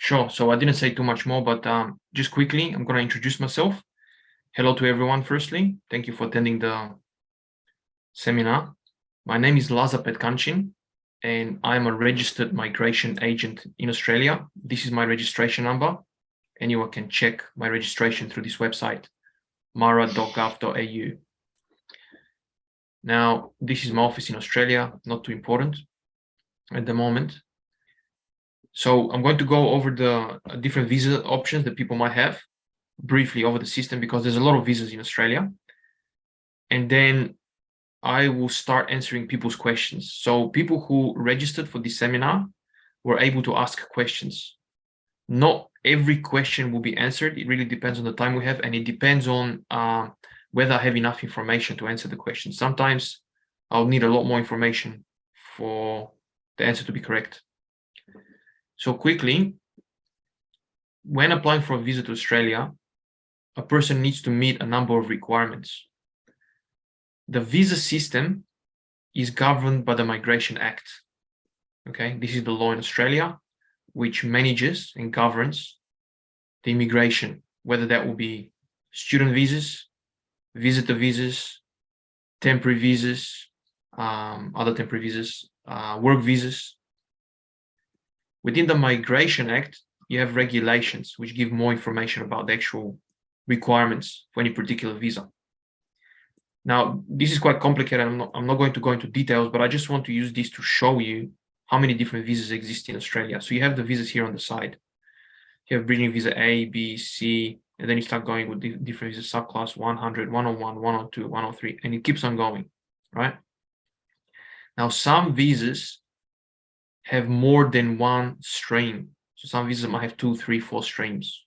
Sure. So I didn't say too much more, but just quickly, I'm going to introduce myself. Hello to everyone, firstly. Thank you for attending the seminar. My name is Lazar Petkanchin, and I'm a registered migration agent in Australia. This is my registration number. Anyone can check my registration through this website, mara.gov.au. Now, this is my office in Australia, not too important at the moment. So I'm going to go over the different visa options that people might have briefly over the system, because there's a lot of visas in Australia. And then I will start answering people's questions. So people who registered for this seminar were able to ask questions. Not every question will be answered. It really depends on the time we have, and it depends on whether I have enough information to answer the question. Sometimes I'll need a lot more information for the answer to be correct. So quickly, when applying for a visa to Australia, a person needs to meet a number of requirements. The visa system is governed by the Migration Act. Okay, this is the law in Australia, which manages and governs the immigration, whether that will be student visas, visitor visas, temporary visas, other temporary visas, work visas. Within the Migration Act, you have regulations which give more information about the actual requirements for any particular visa. Now, this is quite complicated. I'm not going to go into details, but I just want to use this to show you how many different visas exist in Australia. So you have the visas here on the side. You have bridging visa A, B, C, and then you start going with different visas, subclass 100, 101, 102, 103, and it keeps on going, right? Now, some visas have more than one stream. So some visas might have 2, 3, 4 streams,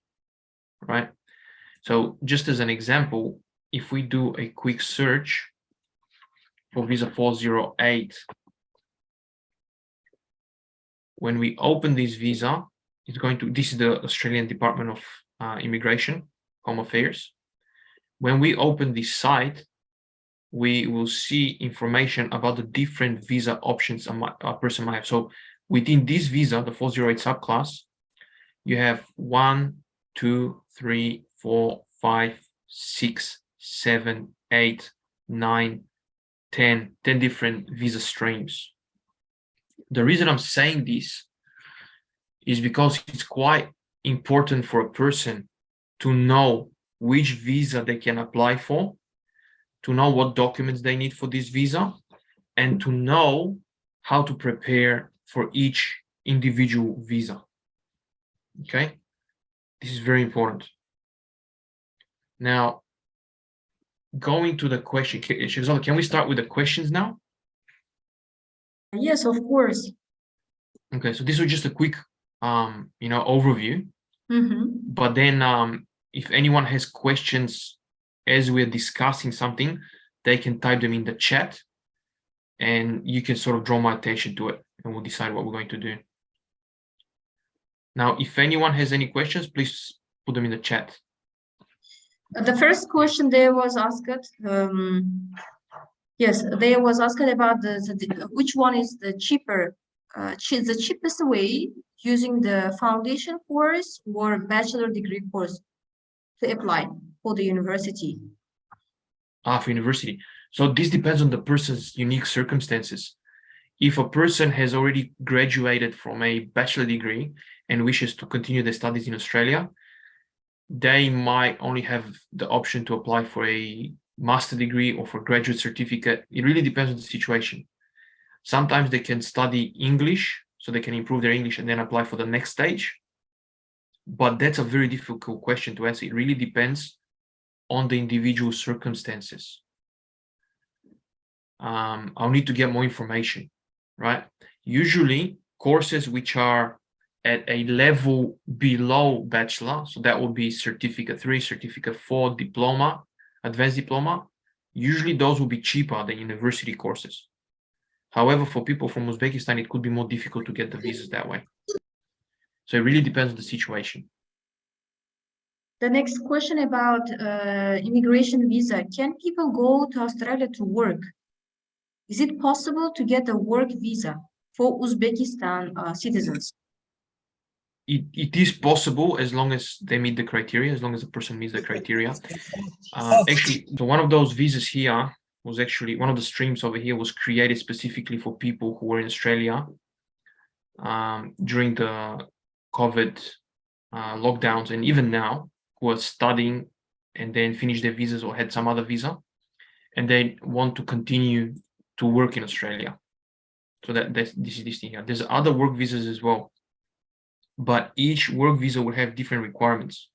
right? So just as an example, if we do a quick search for visa 408, when we open this visa, it's going to, this is the Australian Department of Immigration, Home Affairs. When we open this site, we will see information about the different visa options a person might have. So within this visa, the 408 subclass, you have 1, 2, 3, 4, 5, 6, 7, 8, 9, 10 different visa streams. The reason I'm saying this is because it's quite important for a person to know which visa they can apply for, to know what documents they need for this visa, and to know how to prepare for each individual visa. Okay, this is very important. Now, going to the question, Shazala, can we start with the questions now? Yes, of course. Okay, so this was just a quick, overview. But then, if anyone has questions as we're discussing something, they can type them in the chat, and you can sort of draw my attention to it, and we'll decide what we're going to do. Now, if anyone has any questions, please put them in the chat. The first question there was asked, yes, there was asked about which one is the cheaper, the cheapest way using the foundation course or bachelor degree course to apply for the university. For university. So this depends on the person's unique circumstances. If a person has already graduated from a bachelor degree and wishes to continue their studies in Australia, they might only have the option to apply for a master degree or for graduate certificate. It really depends on the situation. Sometimes they can study English, so they can improve their English and then apply for the next stage. But that's a very difficult question to answer. It really depends on the individual circumstances. I'll need to get more information, right? Usually, courses which are at a level below bachelor, so that would be certificate 3, certificate 4, diploma, advanced diploma, usually those will be cheaper than university courses. However, for people from Uzbekistan, it could be more difficult to get the visas that way. So it really depends on the situation. The next question about immigration visa. Can people go to Australia to work? Is it possible to get a work visa for Uzbekistan citizens? it is possible as long as they meet the criteria, as long as the person meets the criteria. Actually, so one of those visas here was actually one of the streams over here was created specifically for people who were in Australia during the COVID lockdowns, and even now, who are studying and then finish their visas or had some other visa, and they want to continue to work in Australia. So this is this thing here. There's other work visas as well, but each work visa will have different requirements.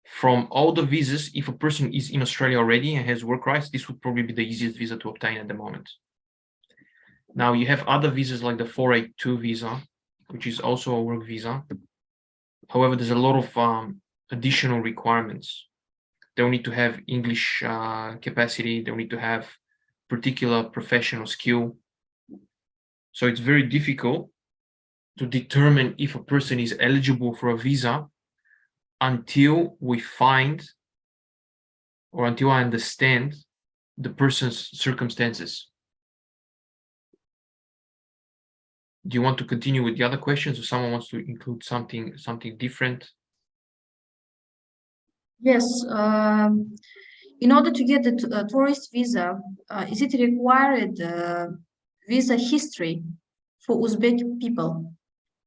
From all the visas, if a person is in Australia already and has work rights, this would probably be the easiest visa to obtain at the moment. Now you have other visas like the 482 visa, which is also a work visa. However, there's a lot of additional requirements. They'll need to have English capacity. They'll need to have particular professional skill. So it's very difficult to determine if a person is eligible for a visa until we find, or until I understand, the person's circumstances. Do you want to continue with the other questions, or someone wants to include something different? Yes. In order to get the tourist visa, is it required visa history for Uzbek people?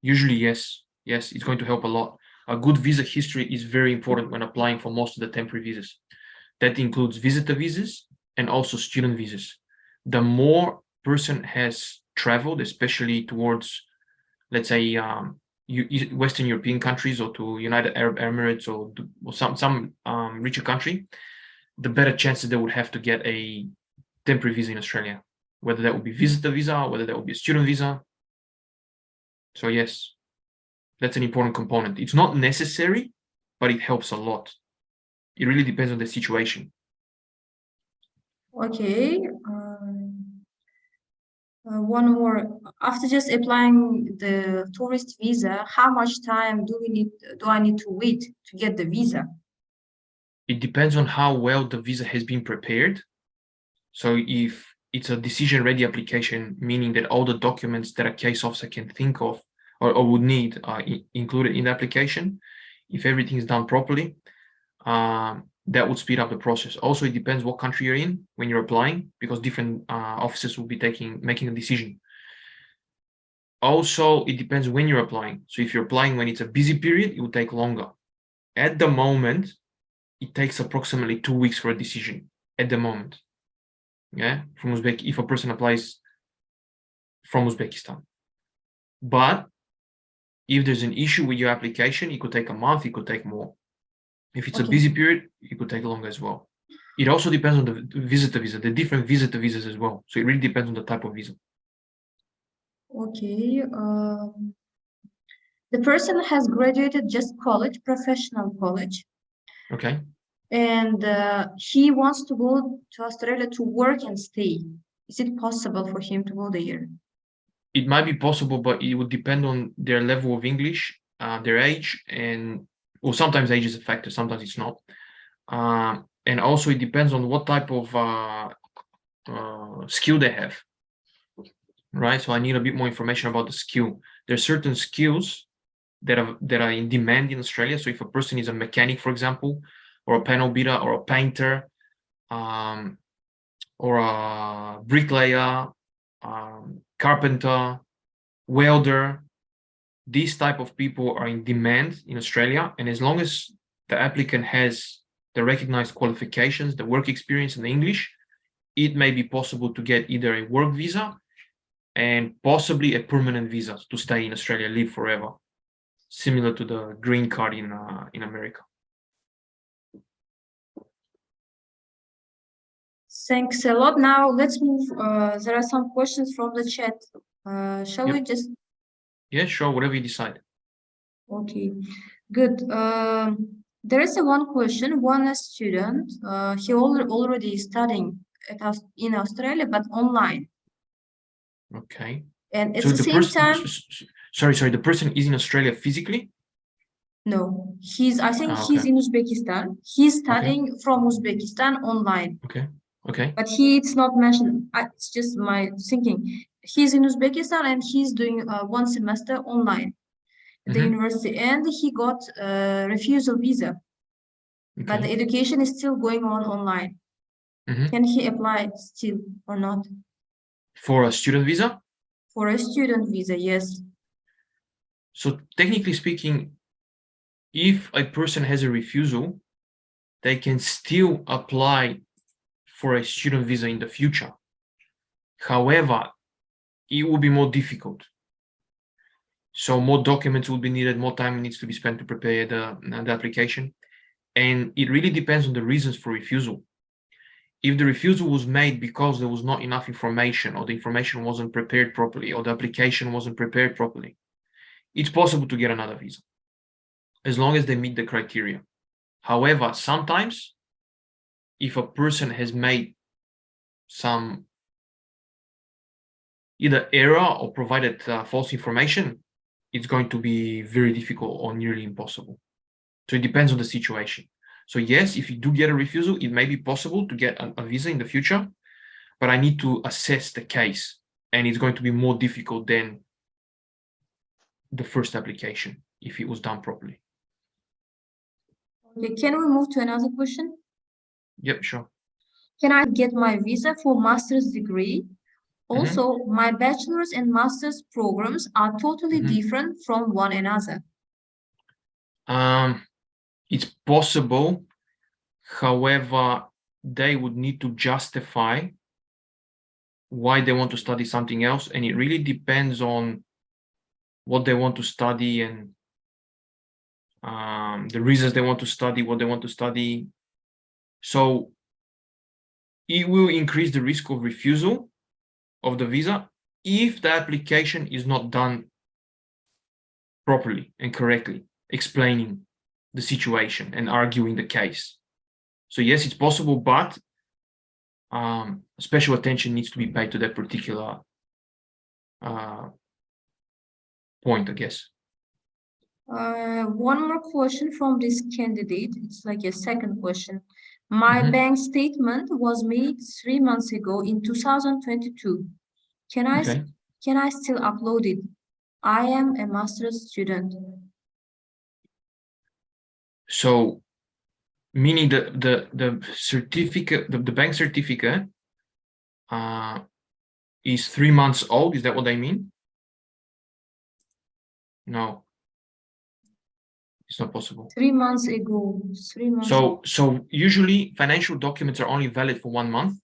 Usually, yes. Yes, it's going to help a lot. A good visa history is very important when applying for most of the temporary visas. That includes visitor visas and also student visas. The more person has traveled, especially towards, let's say, Western European countries or to United Arab Emirates or some richer country, the better chances they would have to get a temporary visa in Australia, whether that would be visitor visa, whether that would be a student visa. So yes, that's an important component. It's not necessary, but it helps a lot. It really depends on the situation. Okay. One more. After just applying the tourist visa, how much time do I need to wait to get the visa? It depends on how well the visa has been prepared. So if it's a decision-ready application, meaning that all the documents that a case officer can think of or would need are included in the application, if everything is done properly, that would speed up the process. Also, it depends what country you're in when you're applying, because different officers will be making a decision. Also, it depends when you're applying. So if you're applying when it's a busy period, it will take longer. At the moment, it takes approximately 2 weeks for a decision at the moment. Yeah, from Uzbek, if a person applies from Uzbekistan. But if there's an issue with your application, it could take a month, it could take more. If it's a busy period, it could take longer as well. It also depends on the visitor visa, the different visitor visas as well. So it really depends on the type of visa. Okay. The person has graduated just college, professional college. Okay. And he wants to go to Australia to work and stay. Is it possible for him to go there? It might be possible, but it would depend on their level of English, their age, and well, sometimes age is a factor, sometimes it's not. And also it depends on what type of skill they have, right? So I need a bit more information about the skill. There's certain skills that are in demand in Australia. So if a person is a mechanic, for example, or a panel beater, or a painter, or a bricklayer, carpenter, welder, these type of people are in demand in Australia. And as long as the applicant has the recognized qualifications, the work experience, and the English, it may be possible to get either a work visa and possibly a permanent visa to stay in Australia, live forever, similar to the green card in America. Thanks a lot. Now let's move. There are some questions from the chat. Shall we just? Yeah, sure. Whatever you decide. Okay, good. There is one question. One student, he already studying in Australia, but online. Okay. And at So the same time, sorry, the person is in Australia physically? No, I think okay. he's in Uzbekistan. He's studying from Uzbekistan online. Okay. But it's not mentioned. It's just my thinking. He's in Uzbekistan and he's doing 1 semester online. the university, and he got a refusal visa, but the education is still going on online. Can he apply still or not? For a student visa? For a student visa, yes. So technically speaking, if a person has a refusal, they can still apply for a student visa in the future. However, it will be more difficult. So more documents will be needed, more time needs to be spent to prepare the application. And it really depends on the reasons for refusal. If the refusal was made because there was not enough information, or the information wasn't prepared properly, or the application wasn't prepared properly, it's possible to get another visa, as long as they meet the criteria. However, sometimes, if a person has made some either error or provided false information, it's going to be very difficult or nearly impossible. So it depends on the situation. So yes, if you do get a refusal, it may be possible to get a visa in the future, but I need to assess the case, and it's going to be more difficult than the first application if it was done properly. Okay, can we move to another question? Yep, sure. Can I get my visa for master's degree? Also, my bachelor's and master's programs are totally different from one another. It's possible. However, they would need to justify why they want to study something else, and it really depends on what they want to study and the reasons they want to study what they want to study. So it will increase the risk of refusal of the visa if the application is not done properly and correctly, explaining the situation and arguing the case. So yes, it's possible, but special attention needs to be paid to that particular point, I guess. One more question from this candidate. It's like a second question. My bank statement was made 3 months ago in 2022. Can I still upload it? I am a master's student. So meaning the certificate, the bank certificate is 3 months old. Is that what I mean? No, it's not possible. 3 months ago. 3 months. So usually financial documents are only valid for 1 month.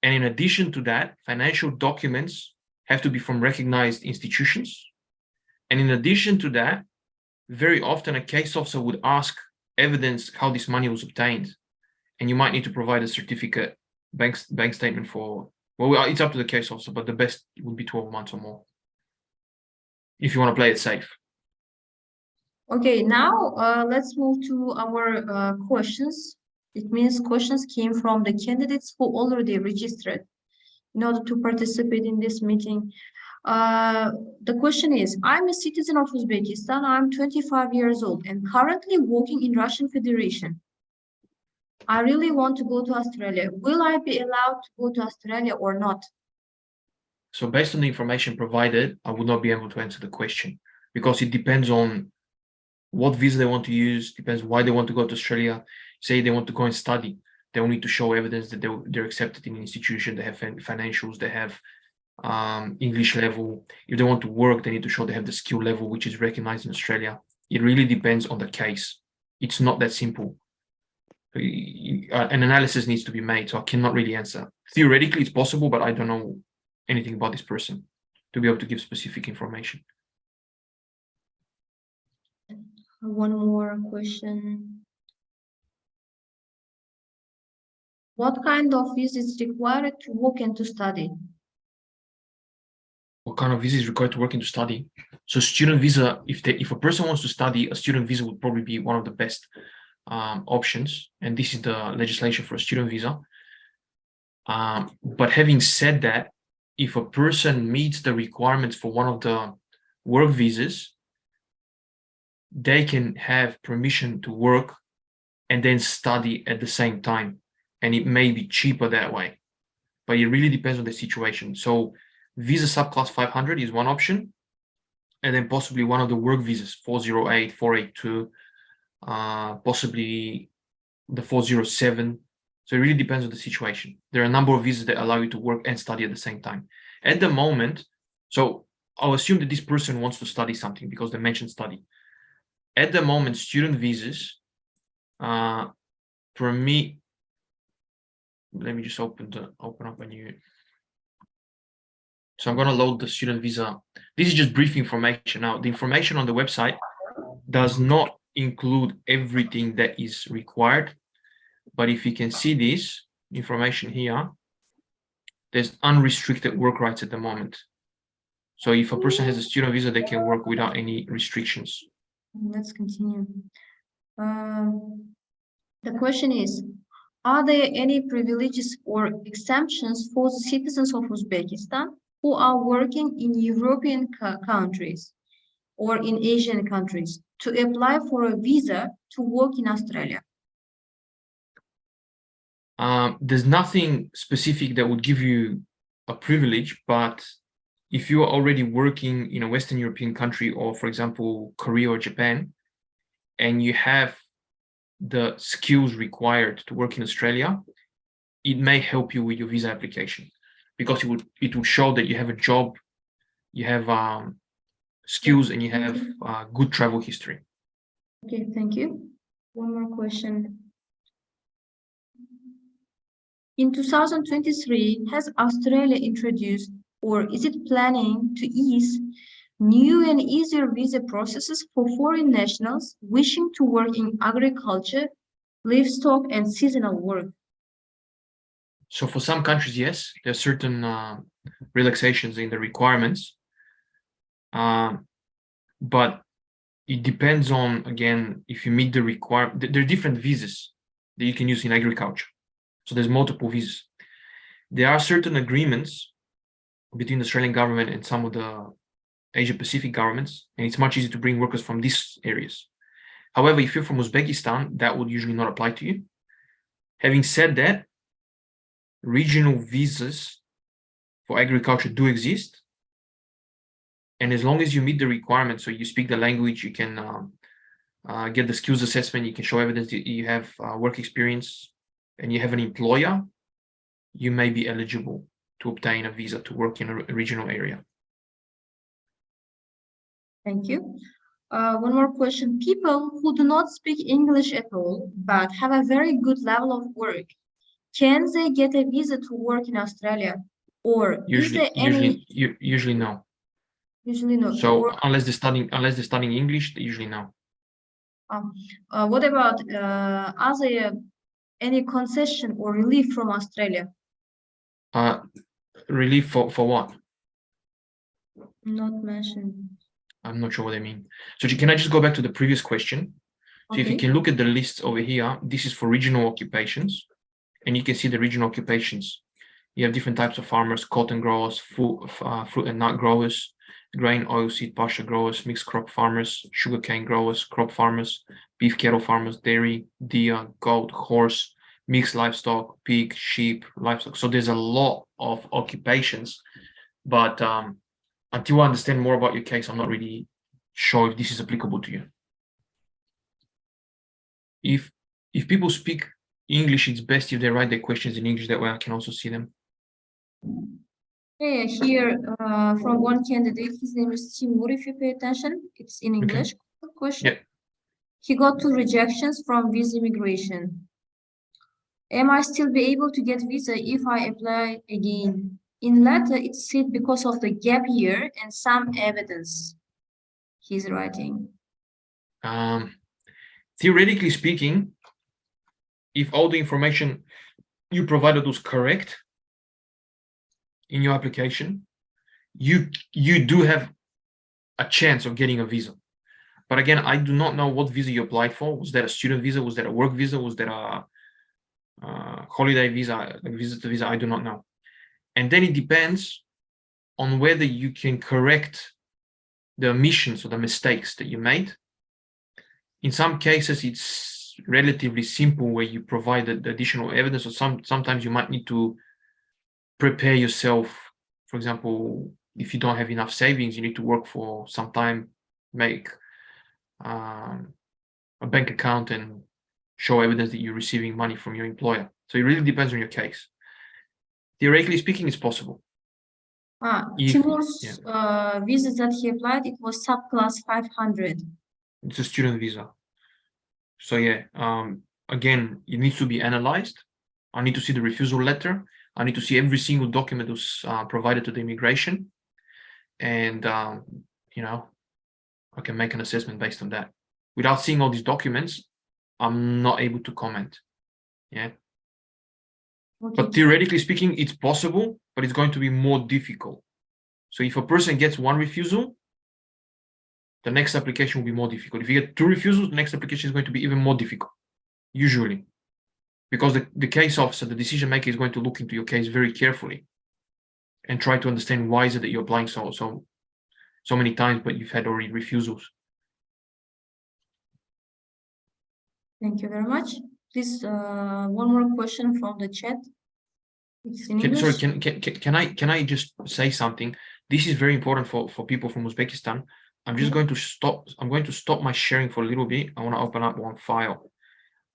And in addition to that, financial documents have to be from recognized institutions. And in addition to that, very often a case officer would ask evidence how this money was obtained. And you might need to provide a certificate, bank statement for, well, it's up to the case officer, but the best would be 12 months or more, if you want to play it safe. Okay, now let's move to our questions. It means questions came from the candidates who already registered in order to participate in this meeting. The question is, I'm a citizen of Uzbekistan. I'm 25 years old and currently working in Russian Federation. I really want to go to Australia. Will I be allowed to go to Australia or not? So based on the information provided, I would not be able to answer the question, because it depends on what visa they want to use, depends why they want to go to Australia. Say they want to go and study, they will need to show evidence that they're accepted in an institution, they have financials, they have English level. If they want to work, they need to show they have the skill level, which is recognized in Australia. It really depends on the case. It's not that simple. An analysis needs to be made, so I cannot really answer. Theoretically, it's possible, but I don't know anything about this person to be able to give specific information. One more question. What kind of visa is required to work and to study? What kind of visa is required to work and to study? So student visa, if a person wants to study, a student visa would probably be one of the best options. And this is the legislation for a student visa. But having said that, if a person meets the requirements for one of the work visas, they can have permission to work and then study at the same time. And it may be cheaper that way, but it really depends on the situation. So visa subclass 500 is one option. and then possibly one of the work visas, 408, 482, possibly the 407. So it really depends on the situation. There are a number of visas that allow you to work and study at the same time. At the moment, so I'll assume that this person wants to study something because they mentioned study. At the moment, student visas, for me, let me just open up a new. So I'm going to load the student visa. This is just brief information. Now, the information on the website does not include everything that is required. But if you can see this information here, there's unrestricted work rights at the moment. So if a person has a student visa, they can work without any restrictions. Let's continue. The question is, are there any privileges or exemptions for the citizens of Uzbekistan who are working in European countries or in Asian countries to apply for a visa to work in Australia? There's nothing specific that would give you a privilege, but if you are already working in a Western European country, or for example, Korea or Japan, and you have the skills required to work in Australia, it may help you with your visa application, because it will show that you have a job, you have skills, and you have good travel history. Okay, thank you. One more question. In 2023, has Australia introduced or is it planning to ease new and easier visa processes for foreign nationals wishing to work in agriculture, livestock, and seasonal work? So for some countries, yes, there are certain relaxations in the requirements, but it depends on, again, if you meet the requirement. There are different visas that you can use in agriculture. So there's multiple visas. There are certain agreements between the Australian government and some of the Asia Pacific governments, and it's much easier to bring workers from these areas. However, if you're from Uzbekistan, that would usually not apply to you. Having said that, regional visas for agriculture do exist. And as long as you meet the requirements, so you speak the language, you can get the skills assessment, you can show evidence that you have work experience, and you have an employer, you may be eligible to obtain a visa to work in a regional area. Thank you. One more question. People who do not speak English at all, but have a very good level of work, can they get a visa to work in Australia? Or is there any... Usually no. Usually no. So or, unless they're studying English, they usually no. What about are there any concession or relief from Australia? Relief for what? Not mentioned. I'm not sure what I mean. So can I just go back to the previous question? So if you can look at the list over here, this is for regional occupations, and you can see the regional occupations. You have different types of farmers: cotton growers, fruit and nut growers, grain, oilseed, pasture growers, mixed crop farmers, sugarcane growers, crop farmers, beef cattle farmers, dairy, deer, goat, horse, mixed livestock, pig, sheep, livestock. So there's a lot of occupations, but until I understand more about your case, I'm not really sure if this is applicable to you. If people speak English, it's best if they write their questions in English. That way I can also see them. Yeah, here from one candidate, his name is Timur. If you pay attention, it's in English. Okay. Question. Yeah. He got 2 rejections from visa immigration. Am I still be able to get visa if I apply again? In letter, it said because of the gap year and some evidence. He's writing. Theoretically speaking, if all the information you provided was correct in your application, you do have a chance of getting a visa. But again, I do not know what visa you applied for. Was that a student visa? Was that a work visa? Was that a holiday visa, a visitor visa? I do not know. And then it depends on whether you can correct the omissions or the mistakes that you made. In some cases, it's relatively simple where you provide the additional evidence, or sometimes you might need to prepare yourself. For example, if you don't have enough savings, you need to work for some time, make a bank account and show evidence that you're receiving money from your employer. So it really depends on your case. Theoretically speaking, it's possible. Timur's visa that he applied, it was subclass 500. It's a student visa. So yeah, again, it needs to be analyzed. I need to see the refusal letter. I need to see every single document was provided to the immigration, and you know, I can make an assessment based on that. Without seeing all these documents, I'm not able to comment. Yeah. Okay. But theoretically speaking, it's possible, but it's going to be more difficult. So if a person gets one refusal, the next application will be more difficult. If you get two refusals, the next application is going to be even more difficult, usually. Because the case officer, the decision maker, is going to look into your case very carefully and try to understand why is it that you're applying so many times, but you've had already refusals. Thank you very much. Please, one more question from the chat. It's in English. Sorry, can I just say something? This is very important for people from Uzbekistan. I'm just going to stop. I'm going to stop my sharing for a little bit. I want to open up one file.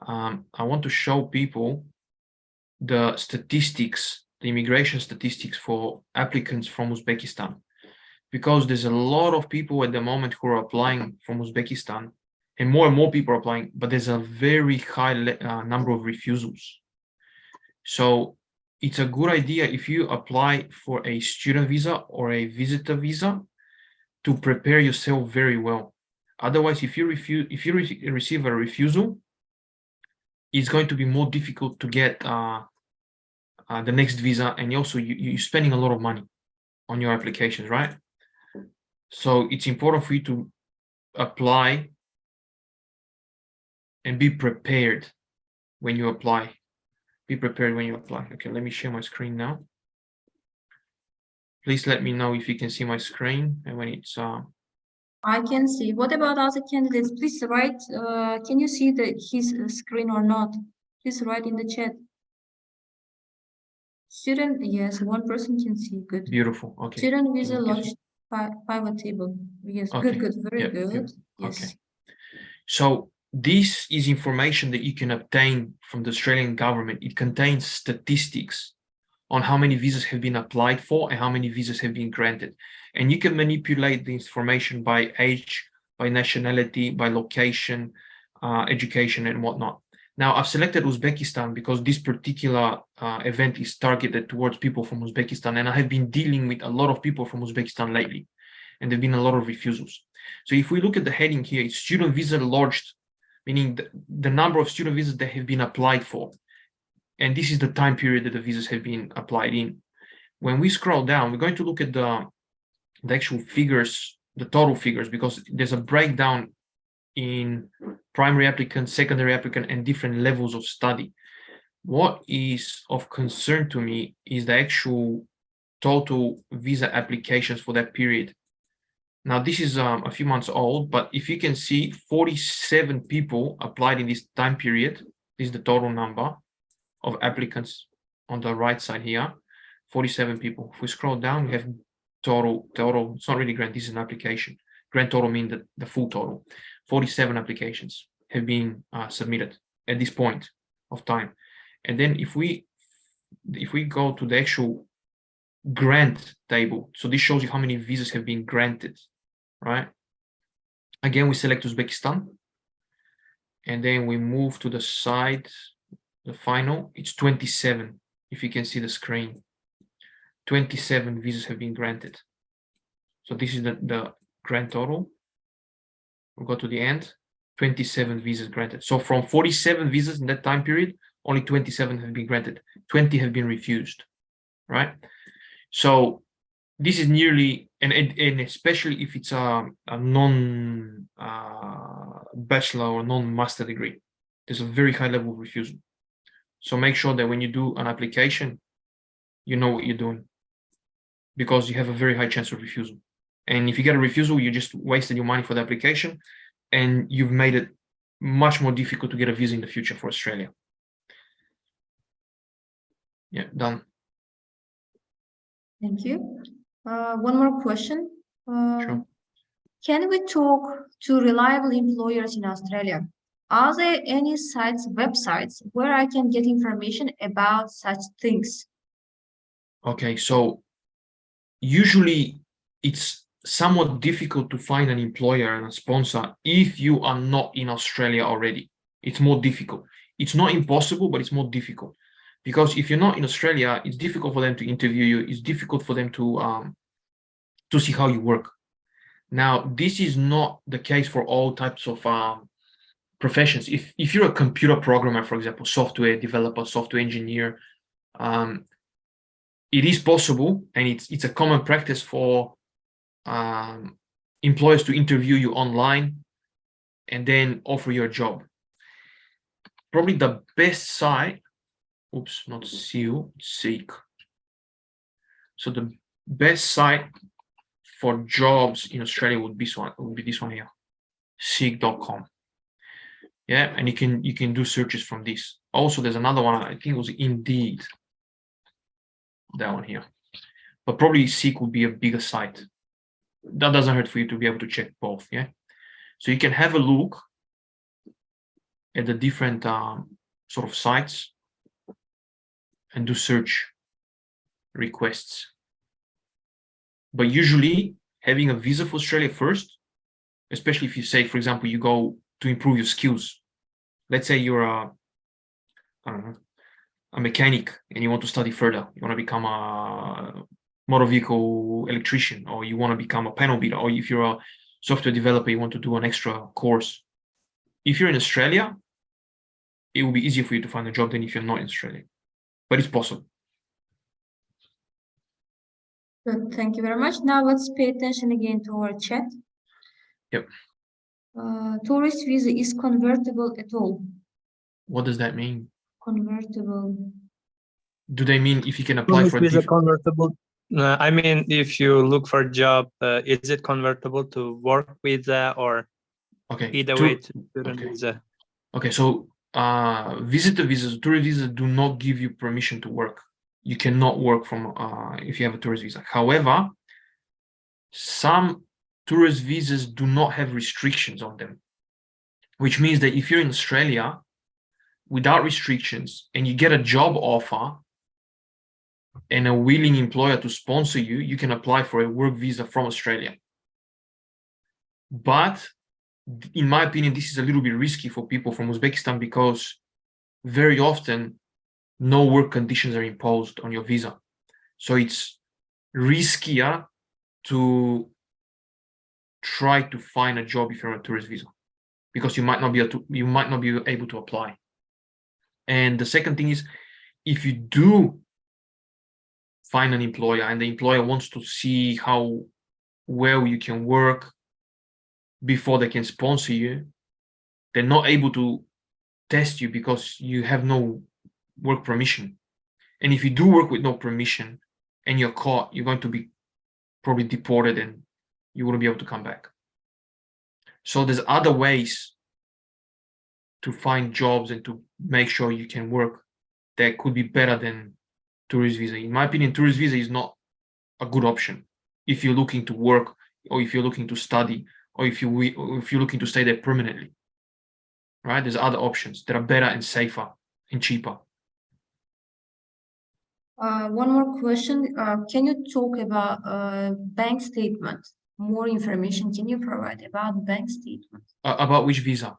I want to show people the statistics, the immigration statistics for applicants from Uzbekistan, because there's a lot of people at the moment who are applying from Uzbekistan, and more people are applying, but there's a very high number of refusals. So it's a good idea if you apply for a student visa or a visitor visa to prepare yourself very well. Otherwise, if you receive a refusal, it's going to be more difficult to get the next visa, and also you're spending a lot of money on your applications, right? So it's important for you to apply and be prepared when you apply. Be prepared when you apply. Okay, let me share my screen now. Please let me know if you can see my screen and when it's I can see. What about other candidates? Please write. Can you see his screen or not? Please write in the chat. Student, yes, one person can see. Good. Beautiful. Okay. Student visa lodged pivot table. Yes, okay. Good. Very good. Yes. Okay. So this is information that you can obtain from the Australian government. It contains statistics on how many visas have been applied for and how many visas have been granted. And you can manipulate the information by age, by nationality, by location, education, and whatnot. Now, I've selected Uzbekistan because this particular event is targeted towards people from Uzbekistan, and I have been dealing with a lot of people from Uzbekistan lately, and there have been a lot of refusals. So if we look at the heading here, it's student visa lodged, meaning the number of student visas that have been applied for. And this is the time period that the visas have been applied in. When we scroll down, we're going to look at the actual figures, the total figures, because there's a breakdown in primary applicant, secondary applicant, and different levels of study. What is of concern to me is the actual total visa applications for that period. Now, this is a few months old, but if you can see, 47 people applied in this time period. This is the total number of applicants on the right side here, 47 people. If we scroll down, we have total, it's not really grant, this is an application. Grant total means the full total. 47 applications have been submitted at this point of time. And then if we go to the actual grant table, so this shows you how many visas have been granted, right? Again, we select Uzbekistan, and then we move to the side, the final, it's 27, if you can see the screen. 27 visas have been granted. So this is the grant total. We'll go to the end, 27 visas granted. So from 47 visas in that time period, only 27 have been granted. 20 have been refused, right? So this is nearly, and especially if it's a non-bachelor or non-master degree, there's a very high level of refusal. So make sure that when you do an application, you know what you're doing, because you have a very high chance of refusal. And if you get a refusal, you just wasted your money for the application, and you've made it much more difficult to get a visa in the future for Australia. Yeah, done. Thank you. One more question. Sure. Can we talk to reliable employers in Australia? Are there any sites, websites where I can get information about such things? Okay, so usually it's somewhat difficult to find an employer and a sponsor if you are not in Australia already. It's more difficult. It's not impossible, but it's more difficult. Because if you're not in Australia, it's difficult for them to interview you. It's difficult for them to see how you work. Now, this is not the case for all types of professions. If you're a computer programmer, for example, software developer, software engineer, it is possible, and it's a common practice for employers to interview you online and then offer you a job. Probably the best site, oops, not Seek. So the best site for jobs in Australia would be this one here, seek.com. Yeah, and you can do searches from this. Also, there's another one, I think it was Indeed. That one here. But probably Seek would be a bigger site. That doesn't hurt for you to be able to check both, yeah? So you can have a look at the different sort of sites and do search requests. But usually having a visa for Australia first, especially if you say, for example, you go to improve your skills. Let's say you're I don't know, a mechanic and you want to study further. You want to become a motor vehicle electrician, or you want to become a panel beater, or if you're a software developer, you want to do an extra course. If you're in Australia, it will be easier for you to find a job than if you're not in Australia, but it's possible. Good, thank you very much. Now let's pay attention again to our chat. Yep. Tourist visa is convertible at all. What does that mean? Convertible. Do they mean if you can apply for a visa convertible? I mean, if you look for a job, is it convertible to work visa or either way to student visa? Okay, so visitor visas, tourist visas do not give you permission to work. You cannot work from if you have a tourist visa. However, some tourist visas do not have restrictions on them, which means that if you're in Australia without restrictions and you get a job offer and a willing employer to sponsor you, you can apply for a work visa from Australia. But in my opinion, this is a little bit risky for people from Uzbekistan because very often no work conditions are imposed on your visa. So it's riskier to try to find a job if you're on a tourist visa because you might not be able to apply. And the second thing is, if you do find an employer and the employer wants to see how well you can work before they can sponsor you, they're not able to test you because you have no work permission. And if you do work with no permission and you're caught, you're going to be probably deported and you wouldn't be able to come back. So there's other ways to find jobs and to make sure you can work that could be better than tourist visa. In my opinion, tourist visa is not a good option if you're looking to work or if you're looking to study or if you're looking to stay there permanently. Right? There's other options that are better and safer and cheaper. One more question. Can you talk about bank statement? More information can you provide about bank statement? About which visa?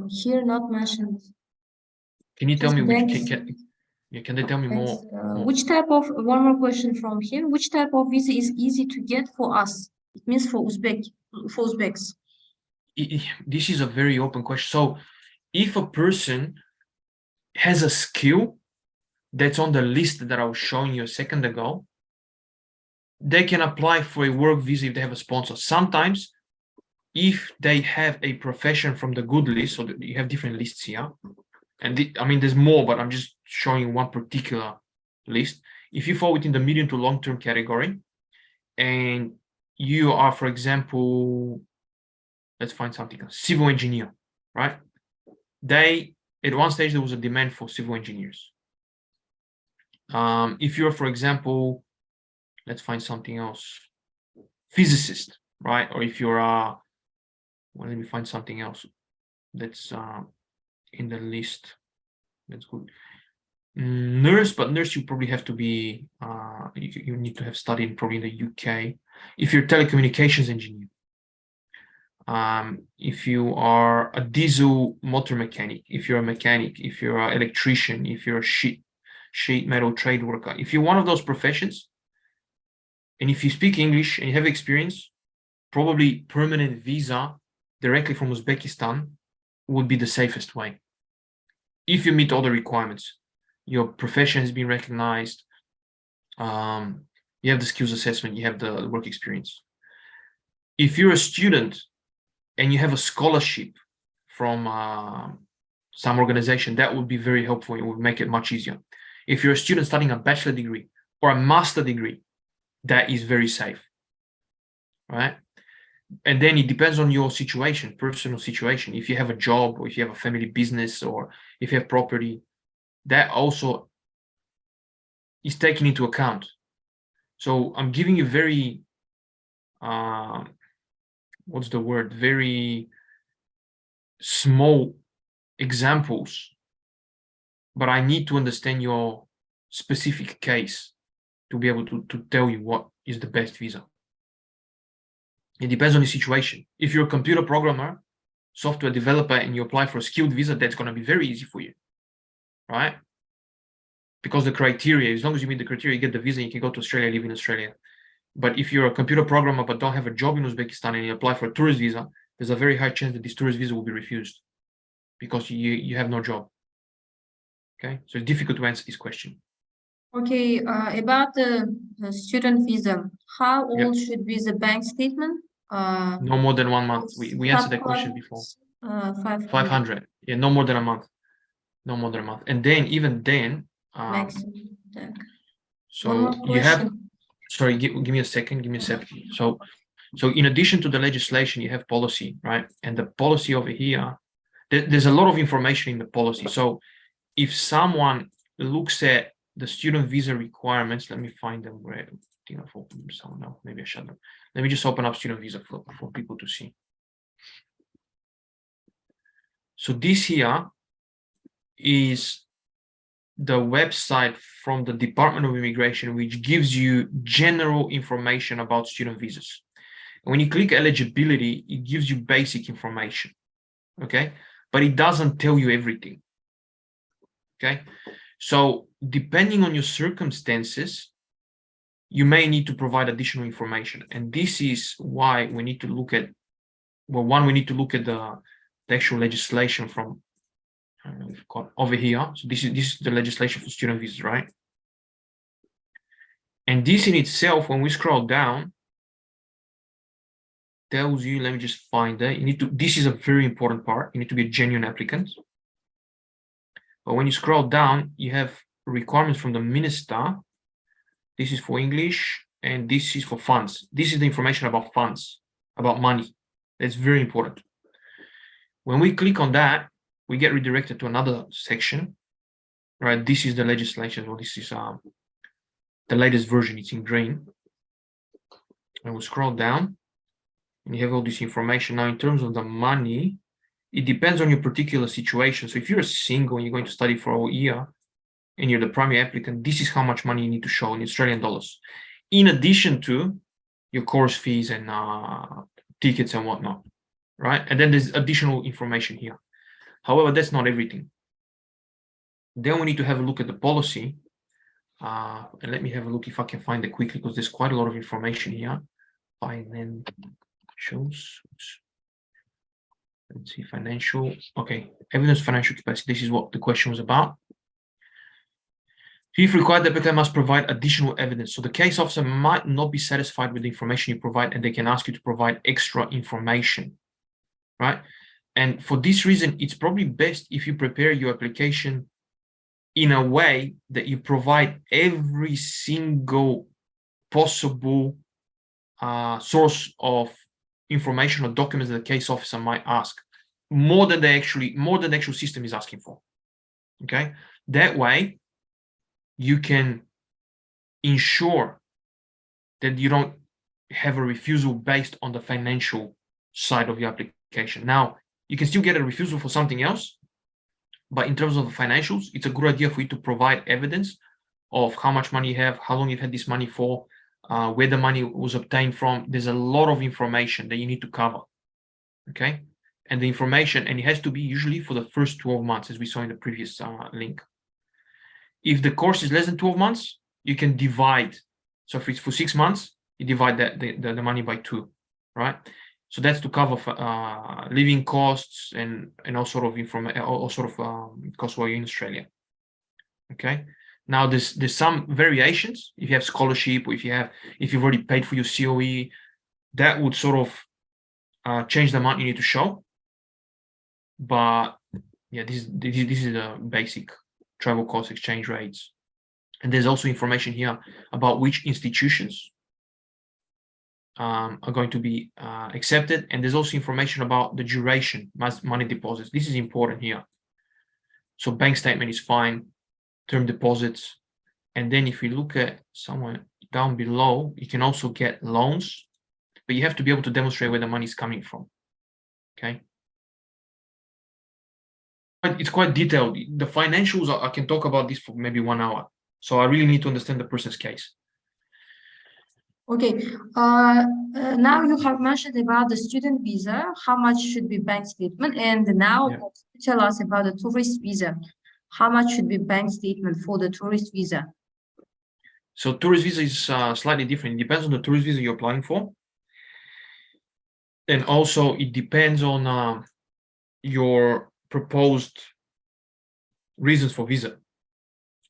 Here not mentioned. Can you tell me Banks, which? Can they tell me more? Which type of, one more question from here. Which type of visa is easy to get for us? It means for Uzbeks. This is a very open question. So if a person has a skill that's on the list that I was showing you a second ago, they can apply for a work visa if they have a sponsor. Sometimes if they have a profession from the good list, so you have different lists here, and I mean there's more, but I'm just showing one particular list. If you fall within the medium to long-term category and you are, for example, let's find something else, civil engineer, right? At one stage there was a demand for civil engineers. If you're, for example, let's find something else. Physicist, right? Or if you're well, let me find something else that's in the list. That's good. Nurse, but nurse you probably have to be you need to have studied probably in the UK. If you're a telecommunications engineer, if you are a diesel motor mechanic, if you're a mechanic, if you're an electrician, if you're a sheet metal trade worker, if you're one of those professions, and if you speak English and you have experience, probably permanent visa directly from Uzbekistan would be the safest way. If you meet all the requirements, your profession has been recognized, you have the skills assessment, you have the work experience. If you're a student and you have a scholarship from some organization, that would be very helpful. It would make it much easier. If you're a student studying a bachelor degree or a master degree, that is very safe, right? And then it depends on your situation, personal situation. If you have a job, or if you have a family business, or if you have property, that also is taken into account. So I'm giving you very, what's the word? Very small examples, but I need to understand your specific case to be able to tell you what is the best visa. It depends on the situation. If you're a computer programmer, software developer, and you apply for a skilled visa, that's going to be very easy for you, right? Because the criteria, as long as you meet the criteria, you get the visa, you can go to Australia, live in Australia. But if you're a computer programmer but don't have a job in Uzbekistan and you apply for a tourist visa, there's a very high chance that this tourist visa will be refused because you have no job. Okay, so it's difficult to answer this question. Okay, about the student visa, how old should be the bank statement? No more than 1 month. We answered that question before. 500. Yeah, no more than a month. No more than a month. And then, even then, so you have, sorry, give me a second, So in addition to the legislation, you have policy, right? And the policy over here, there's a lot of information in the policy. So if someone looks at the student visa requirements, let me find them where I think I've opened them somewhere now. Maybe I shut them. Let me just open up student visa for people to see. So this here is the website from the Department of Immigration, which gives you general information about student visas. And when you click eligibility, it gives you basic information, okay? But it doesn't tell you everything, okay? So depending on your circumstances, you may need to provide additional information. And this is why we need to look at, well, one, we need to look at the actual legislation from, I don't know if got over here. So this is the legislation for student visas, right? And this in itself, when we scroll down, tells you, let me just find that. You need to, this is a very important part. You need to be a genuine applicant. But when you scroll down, you have requirements from the minister. This is for English, and this is for funds. This is the information about funds, about money. That's very important. When we click on that, we get redirected to another section, right? This is the legislation, or this is the latest version. It's in green. And we'll scroll down, and you have all this information. Now, in terms of the money, it depends on your particular situation. So if you're single and you're going to study for a whole year and you're the primary applicant, this is how much money you need to show in Australian dollars, in addition to your course fees and tickets and whatnot, right? And then there's additional information here. However, that's not everything. Then we need to have a look at the policy. And let me have a look if I can find it quickly, because there's quite a lot of information here. Financials. Let's see, financial. Okay, evidence financial capacity. This is what the question was about. If required, the applicant must provide additional evidence. So the case officer might not be satisfied with the information you provide, and they can ask you to provide extra information, right? And for this reason, it's probably best if you prepare your application in a way that you provide every single possible source of information or documents that the case officer might ask, more than the actual system is asking for. Okay, that way you can ensure that you don't have a refusal based on the financial side of your application. Now, you can still get a refusal for something else, but in terms of the financials, it's a good idea for you to provide evidence of how much money you have, how long you've had this money for, where the money was obtained from. There's a lot of information that you need to cover, okay? And the information, and it has to be usually for the first 12 months, as we saw in the previous link. If the course is less than 12 months, you can divide. So if it's for 6 months, you divide the money by 2, right? So that's to cover living costs and all sort of costs while you're in Australia. Okay. Now there's some variations. If you have scholarship, or if you've already paid for your COE, that would sort of change the amount you need to show. But yeah, this is the basic travel cost exchange rates. And there's also information here about which institutions are going to be accepted. And there's also information about the duration, money deposits. This is important here. So bank statement is fine, term deposits. And then if you look at somewhere down below, you can also get loans, but you have to be able to demonstrate where the money is coming from. Okay. It's quite detailed. The financials, I can talk about this for maybe 1 hour. So I really need to understand the person's case. Okay. Now you have mentioned about the student visa, how much should be bank statement, and now tell us about the tourist visa. How much should be bank statement for the tourist visa? So tourist visa is slightly different. It depends on the tourist visa you're applying for. And also it depends on your proposed reasons for visa.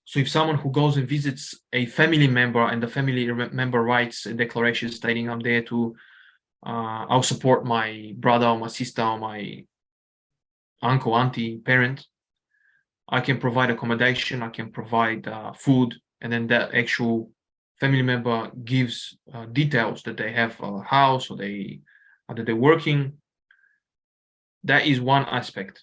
So if someone who goes and visits a family member and the family member writes a declaration stating I'm there to, I'll support my brother or my sister or my uncle, auntie, parent, I can provide accommodation, I can provide food, and then that actual family member gives details that they have a house or that they're working. That is one aspect.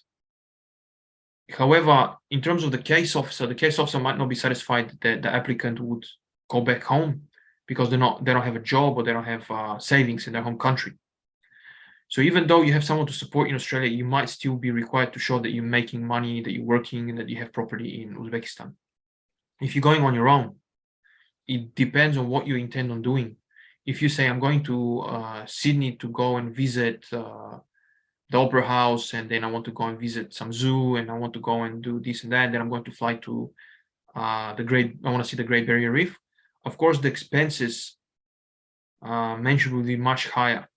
However, in terms of the case officer might not be satisfied that the applicant would go back home because they don't have a job or they don't have savings in their home country. So even though you have someone to support in Australia, you might still be required to show that you're making money, that you're working, and that you have property in Uzbekistan. If you're going on your own, it depends on what you intend on doing. If you say, I'm going to Sydney to go and visit the Opera House, and then I want to go and visit some zoo, and I want to go and do this and that, then I'm going to fly to I want to see the Great Barrier Reef. Of course, the expenses mentioned will be much higher.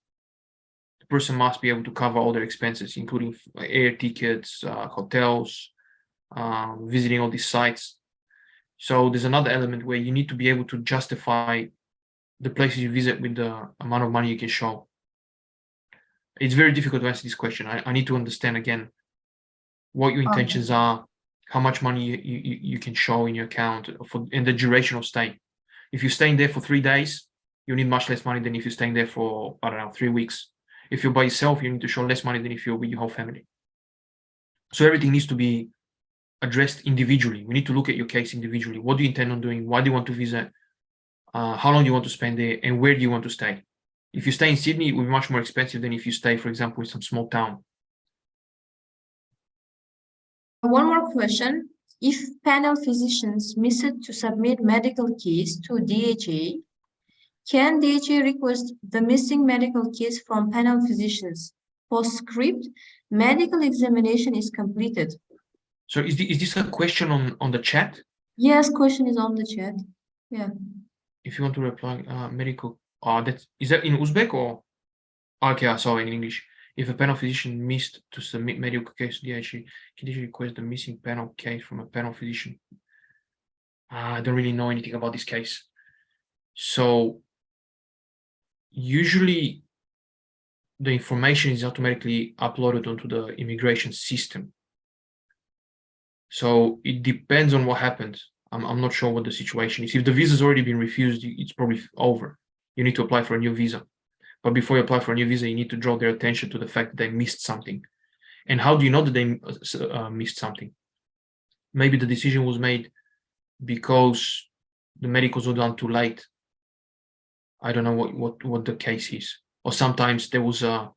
The person must be able to cover all their expenses, including air tickets, hotels, visiting all these sites. So there's another element where you need to be able to justify the places you visit with the amount of money you can show. It's very difficult to answer this question. I need to understand again what your intentions are, how much money you can show in your account and the duration of stay. If you're staying there for 3 days, you need much less money than if you're staying there for, I don't know, 3 weeks. If you're by yourself, you need to show less money than if you're with your whole family. So everything needs to be addressed individually. We need to look at your case individually. What do you intend on doing? Why do you want to visit? How long do you want to spend there? And where do you want to stay? If you stay in Sydney, it will be much more expensive than if you stay, for example, in some small town. One more question. If panel physicians miss it to submit medical case to DHA, can DHA request the missing medical case from panel physicians? Postscript, medical examination is completed. So is this a question on the chat? Yes, question is on the chat. Yeah. If you want to reply, medical, is that in Uzbek or? Okay, I saw in English. If a panel physician missed to submit medical case to DHA, can DHA request the missing panel case from a panel physician? I don't really know anything about this case. So usually the information is automatically uploaded onto the immigration system. So it depends on what happened. I'm not sure what the situation is. If the visa has already been refused, it's probably over. You need to apply for a new visa. But before you apply for a new visa, you need to draw their attention to the fact that they missed something. And how do you know that they missed something? Maybe the decision was made because the medicals were done too late. I don't know what the case is. Or sometimes there was a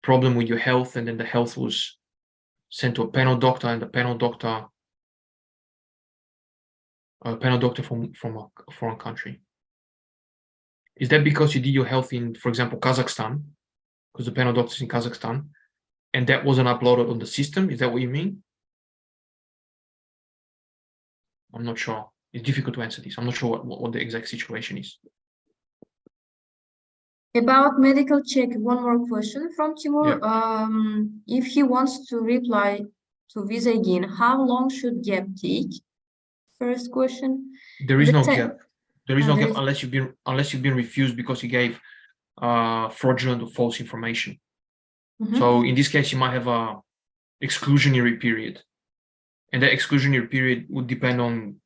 problem with your health, and then the health was sent to a panel doctor, and the panel doctor from a foreign country. Is that because you did your health in, for example, Kazakhstan, because the panel doctor is in Kazakhstan, and that wasn't uploaded on the system? Is that what you mean? I'm not sure. It's difficult to answer this. I'm not sure what the exact situation is. About medical check, one more question from Timur. Yeah. If he wants to reply to visa again, how long should gap take? First question. There is no gap. There is no there gap unless you've been refused because you gave fraudulent or false information. So in this case, you might have a exclusionary period, and that exclusionary period would depend on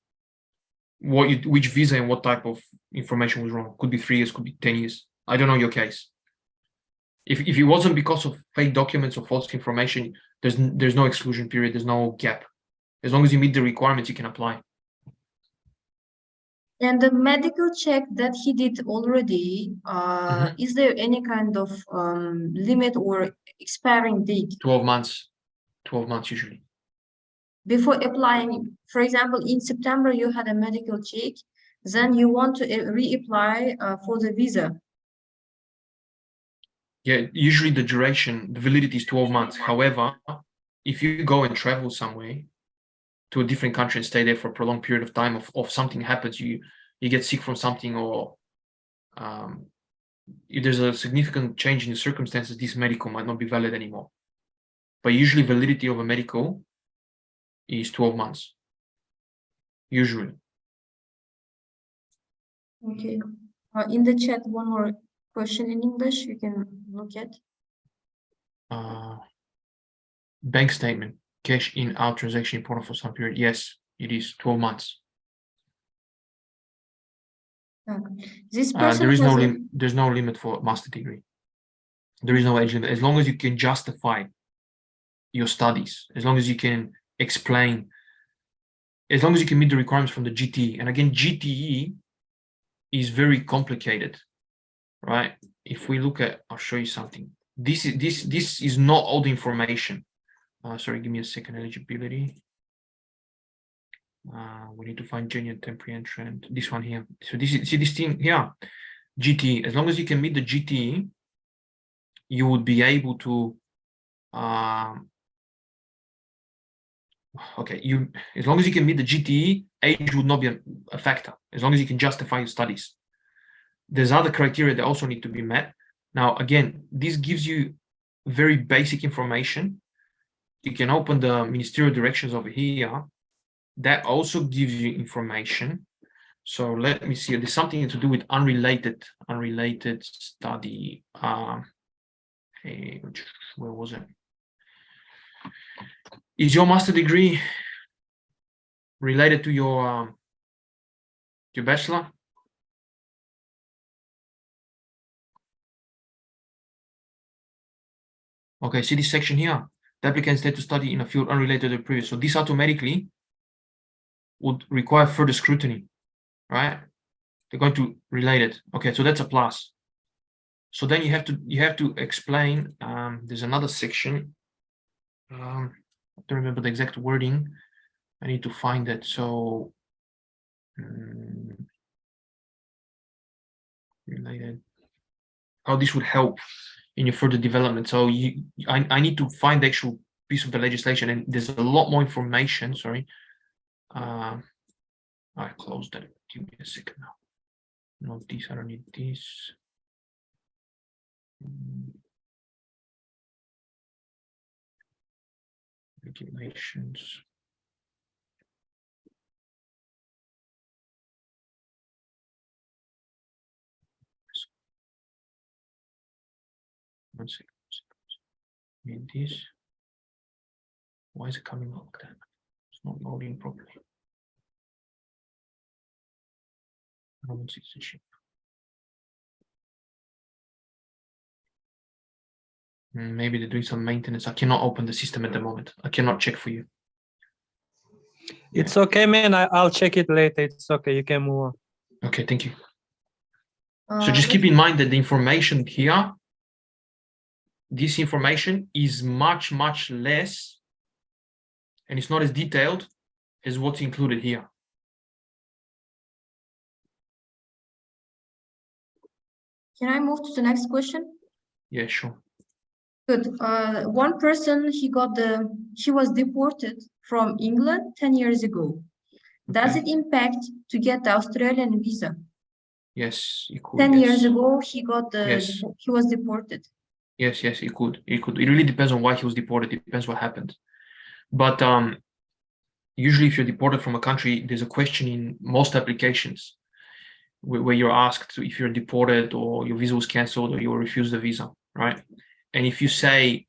which visa and what type of information was wrong. Could be 3 years, could be 10 years. I don't know your case. If it wasn't because of fake documents or false information, there's no exclusion period. There's no gap. As long as you meet the requirements, you can apply. And the medical check that he did already, is there any kind of limit or expiring date? 12 months. 12 months usually. Before applying, for example, in September, you had a medical check, then you want to reapply for the visa. Yeah, usually the duration, the validity is 12 months. However, if you go and travel somewhere to a different country and stay there for a prolonged period of time, of something happens, you get sick from something, or if there's a significant change in the circumstances, this medical might not be valid anymore. But usually validity of a medical is 12 months. Usually. Okay. In the chat, one more question in English you can look at. Bank statement, cash in out transaction important for some period. Yes, it is 12 months. This person there's no limit for master degree. There is no age limit. As long as you can justify your studies, as long as you can explain, as long as you can meet the requirements from the GTE. And again, GTE is very complicated, right? If we look at, I'll show you something. This is not all the information. Sorry, give me a second. Eligibility. We need to find genuine temporary entrant. This one here. So this is, see this thing here, GTE. As long as you can meet the GTE, you would be able to. As long as you can meet the GTE, age would not be a factor. As long as you can justify your studies. There's other criteria that also need to be met. Now, again, this gives you very basic information. You can open the ministerial directions over here. That also gives you information. So let me see. There's something to do with unrelated study. Where was it? Is your master degree related to your bachelor? Okay, see this section here. The applicant stated to study in a field unrelated to the previous. So this automatically would require further scrutiny, right? They're going to relate it. Okay, so that's a plus. So then you have to explain. There's another section. I don't remember the exact wording. I need to find that. So related. How this would help in your further development. So I need to find the actual piece of the legislation, and there's a lot more information. Sorry. I closed that. Give me a second now. Not this. I don't need this. Regulations. One second. Need this. Why is it coming up like that? It's not loading properly. Roman citizenship. Maybe they're doing some maintenance. I cannot open the system at the moment. I cannot check for you. It's okay, man. I'll check it later. It's okay. You can move on. Okay, thank you. So just keep in mind that the information here, this information is much, much less, and it's not as detailed as what's included here. Can I move to the next question? Yeah, sure. Good. One person, he was deported from England 10 years ago. Does it impact to get the Australian visa? Yes, it could. 10 yes. years ago, he was deported. Yes, it could. It really depends on why he was deported. It depends what happened. But usually if you're deported from a country, there's a question in most applications where you're asked if you're deported or your visa was canceled or you were refused the visa, right? And if you say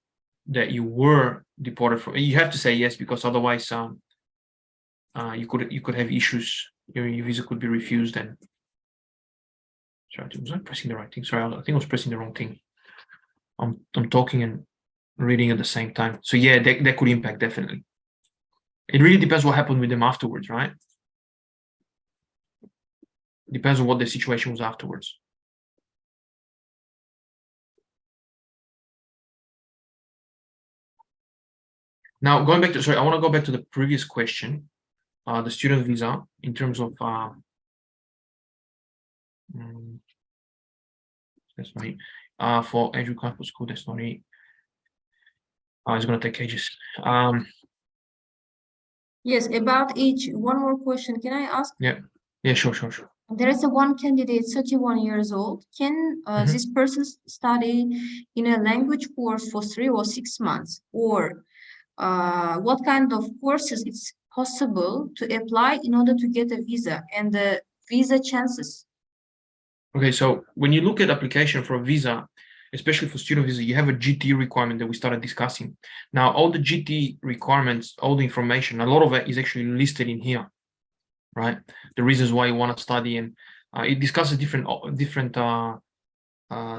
that you were deported from, you have to say yes, because otherwise you could have issues. Your visa could be refused. And sorry, was I pressing the right thing? Sorry, I think I was pressing the wrong thing. I'm talking and reading at the same time. So yeah, that could impact, definitely. It really depends what happened with them afterwards, right? Depends on what the situation was afterwards. Now, going back to, sorry, I want to go back to the previous question, the student visa, in terms of, that's not it. For Andrew Campbell School, that's not it. It's going to take ages. Yes, about age, one more question. Can I ask? Yeah, sure. There is one candidate, 31 years old. Can this person study in a language course for 3 or 6 months? Or what kind of courses it's possible to apply in order to get a visa and the visa chances? Okay, so when you look at application for a visa, especially for student visa, you have a GT requirement that we started discussing. Now, all the GT requirements, all the information, a lot of it is actually listed in here, right? The reasons why you want to study, and it discusses different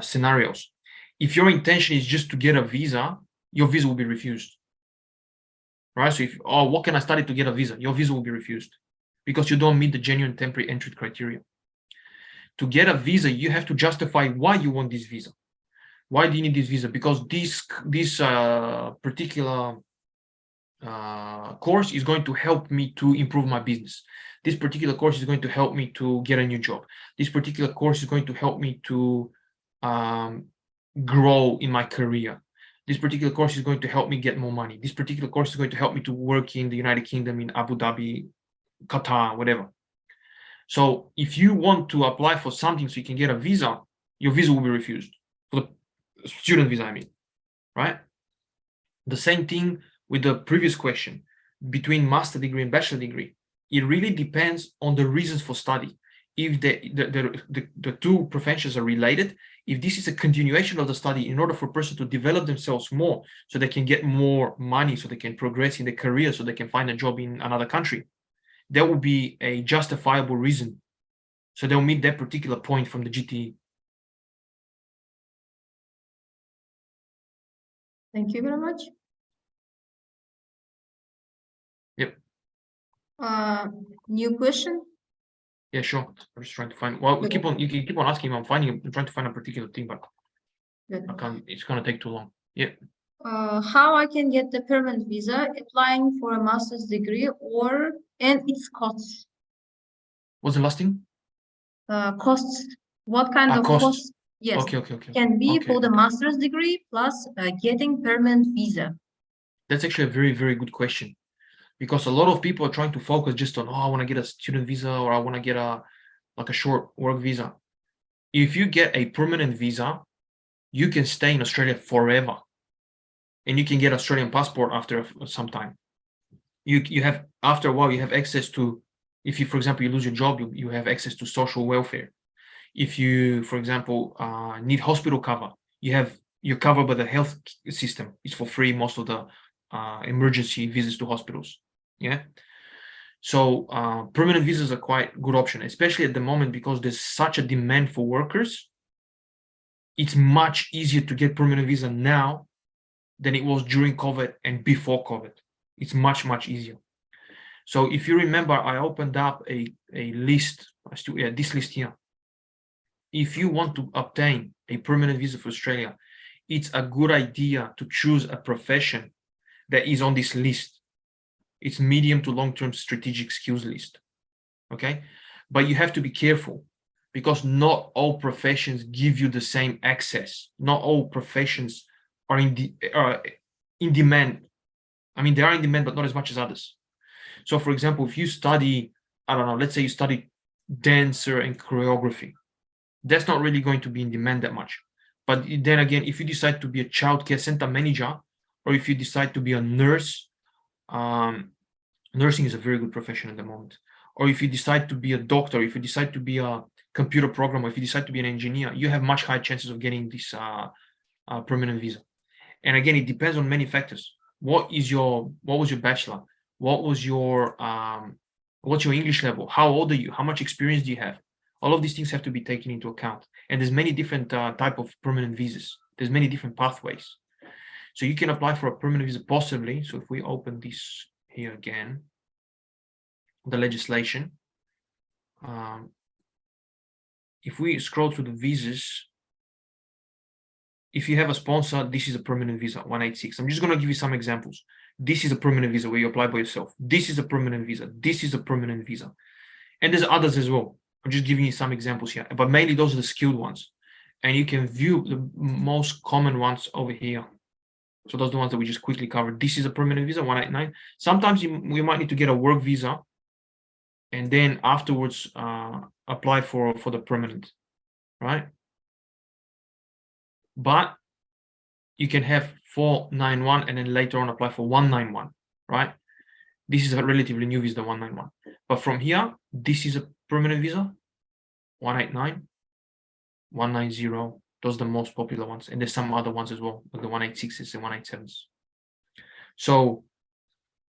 scenarios. If your intention is just to get a visa, your visa will be refused, right? So if, what can I study to get a visa? Your visa will be refused because you don't meet the genuine temporary entry criteria. To get a visa, you have to justify why you want this visa. Why do you need this visa? Because this particular course is going to help me to improve my business. This particular course is going to help me to get a new job. This particular course is going to help me to grow in my career. This particular course is going to help me get more money. This particular course is going to help me to work in the United Kingdom, in Abu Dhabi, Qatar, whatever. So if you want to apply for something so you can get a visa, your visa will be refused. For the student visa, I mean, right? The same thing with the previous question, between master degree and bachelor degree. It really depends on the reasons for study. If the two professions are related, if this is a continuation of the study in order for a person to develop themselves more so they can get more money, so they can progress in their career, so they can find a job in another country, that would be a justifiable reason. So they'll meet that particular point from the GTE. Thank you very much. Yep. New question? Yeah, sure. I'm just trying to find. Well, you can keep on asking. I'm trying to find a particular thing, but I can't. It's gonna take too long. Yeah. How I can get the permanent visa applying for a master's degree and its costs? What's the last thing? Costs. What kind of costs? Yes. Okay. Can be for the master's degree plus getting permanent visa. That's actually a very, very good question, because a lot of people are trying to focus just on, I want to get a student visa, or I want to get a short work visa. If you get a permanent visa, you can stay in Australia forever, and you can get Australian passport after some time. You have, after a while, you have access to, if you, for example, you lose your job, you have access to social welfare. If you, for example, need hospital cover, you're covered by the health system. It's for free, most of the emergency visits to hospitals. Yeah. So permanent visas are quite good option, especially at the moment, because there's such a demand for workers. It's much easier to get permanent visa now than it was during COVID and before COVID. It's much, much easier. So if you remember, I opened up a list, this list here. if you want to obtain a permanent visa for Australia, it's a good idea to choose a profession that is on this list. It's medium to long-term strategic skills list. Okay, but you have to be careful because not all professions give you the same access. Not all professions are in demand. I mean, they are in demand, but not as much as others. So, for example, if you study, I don't know, let's say you study dancer and choreography, that's not really going to be in demand that much. But then again, if you decide to be a childcare center manager, or if you decide to be a nurse, nursing is a very good profession at the moment. Or if you decide to be a doctor, if you decide to be a computer programmer, if you decide to be an engineer, you have much higher chances of getting this permanent visa. And again, it depends on many factors. What was your bachelor? What was your what's your English level? How old are you? How much experience do you have? All of these things have to be taken into account. And there's many different type of permanent visas. There's many different pathways. So you can apply for a permanent visa possibly. So if we open this here again, the legislation, if we scroll through the visas, if you have a sponsor, this is a permanent visa, 186. I'm just going to give you some examples. This is a permanent visa where you apply by yourself. This is a permanent visa. This is a permanent visa. And there's others as well. I'm just giving you some examples here, but mainly those are the skilled ones. And you can view the most common ones over here. So those are the ones that we just quickly covered. This is a permanent visa, 189. Sometimes we might need to get a work visa and then afterwards apply for the permanent, right? But you can have 491 and then later on apply for 191, right? This is a relatively new visa, 191. But from here, this is a permanent visa, 189, 190. Those are the most popular ones. And there's some other ones as well, like the 186s and 187s. So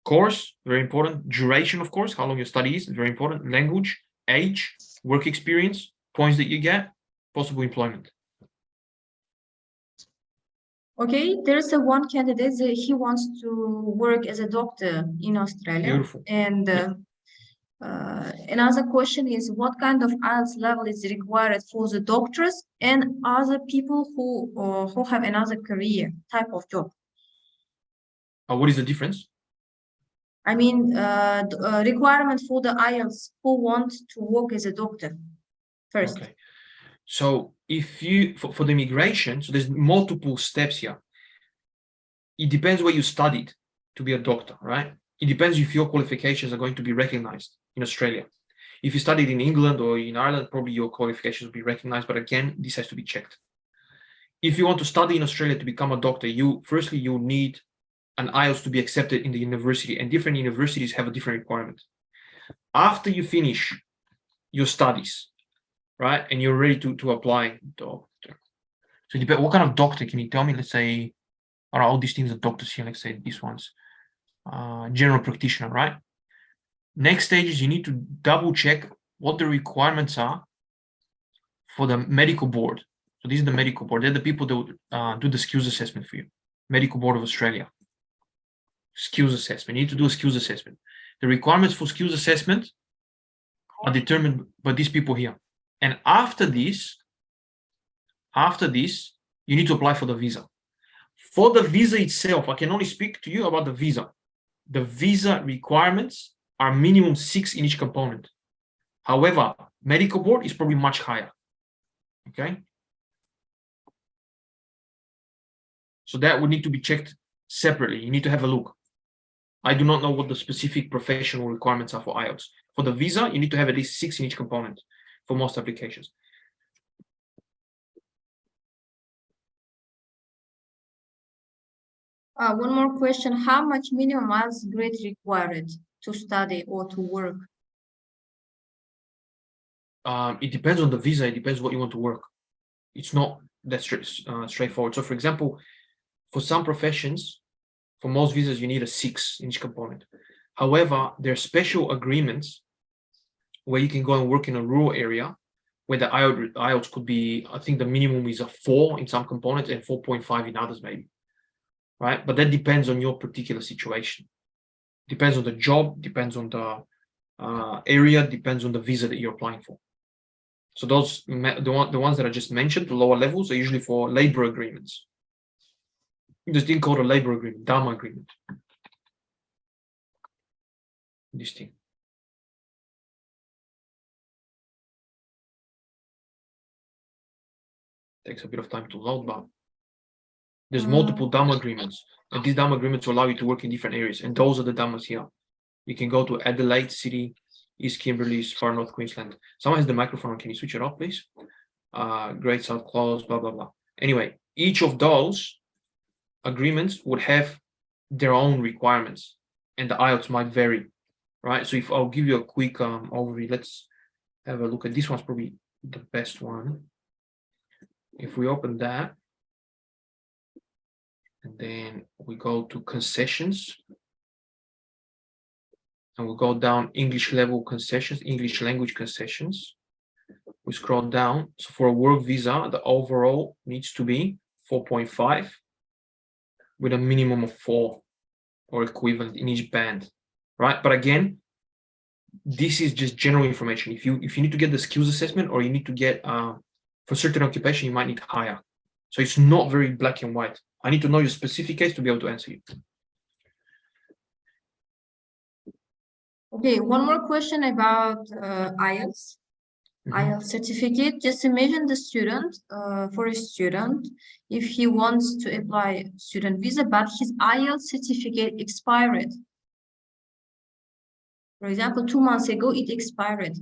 course, very important. Duration, of course, how long your study is, very important. Language, age, work experience, points that you get, possible employment. Okay, there's one candidate that he wants to work as a doctor in Australia. Beautiful. And another question is, what kind of IELTS level is required for the doctors and other people who have another career type of job? What is the difference? I mean, requirement for the IELTS who want to work as a doctor first. Okay. So if you, for the immigration, so there's multiple steps here. It depends where you studied to be a doctor, right? It depends if your qualifications are going to be recognized in Australia. If you studied in England or in Ireland, probably your qualifications will be recognized. But again, this has to be checked. If you want to study in Australia to become a doctor, firstly, you need an IELTS to be accepted in the university, and different universities have a different requirement. After you finish your studies, right, and you're ready to apply, doctor. So what kind of doctor can you tell me? Let's say, all these things are doctors here. Let's say these ones, general practitioner, right? Next stage is you need to double check what the requirements are for the medical board. So this is the medical board. They're the people that do the skills assessment for you. Medical Board of Australia. Skills assessment. You need to do a skills assessment. The requirements for skills assessment are determined by these people here. And after this, you need to apply for the visa. For the visa itself, I can only speak to you about the visa. The visa requirements are minimum 6 in each component. However, medical board is probably much higher. Okay. So that would need to be checked separately. You need to have a look. I do not know what the specific professional requirements are for IELTS. For the visa, you need to have at least 6 in each component for most applications. One more question. How much minimum IELTS grade required to study or to work? It depends on the visa. It depends what you want to work. It's not that straightforward. So, for example, for some professions, for most visas, you need a 6 in each component. However, there are special agreements where you can go and work in a rural area where the IELTS could be, I think the minimum is a 4 in some components and 4.5 in others maybe, right? But that depends on your particular situation. Depends on the job, depends on the area, depends on the visa that you're applying for. So those the ones that I just mentioned, the lower levels, are usually for labor agreements. This thing called a labor agreement, Dharma agreement. This thing. Takes a bit of time to load, but there's multiple Dharma agreements, and these Dharma agreements will allow you to work in different areas, and those are the Dharmas here. You can go to Adelaide City, East Kimberley, Far North Queensland. Someone has the microphone on. Can you switch it off, please? Great South Clause, blah, blah, blah. Anyway, each of those agreements would have their own requirements, and the IELTS might vary, right? So if I'll give you a quick overview, let's have a look at this one's probably the best one. If we open that, and then we go to concessions, and we'll go down English level concessions, English language concessions. We scroll down. So for a work visa, the overall needs to be 4.5 with a minimum of 4 or equivalent in each band, right? But again, this is just general information. If you need to get the skills assessment, or you need to get for certain occupation, you might need higher. So it's not very black and white. I need to know your specific case to be able to answer you. Okay, one more question about IELTS. IELTS certificate. Just imagine the student, for a student, if he wants to apply student visa, but his IELTS certificate expired. For example, 2 months ago, it expired.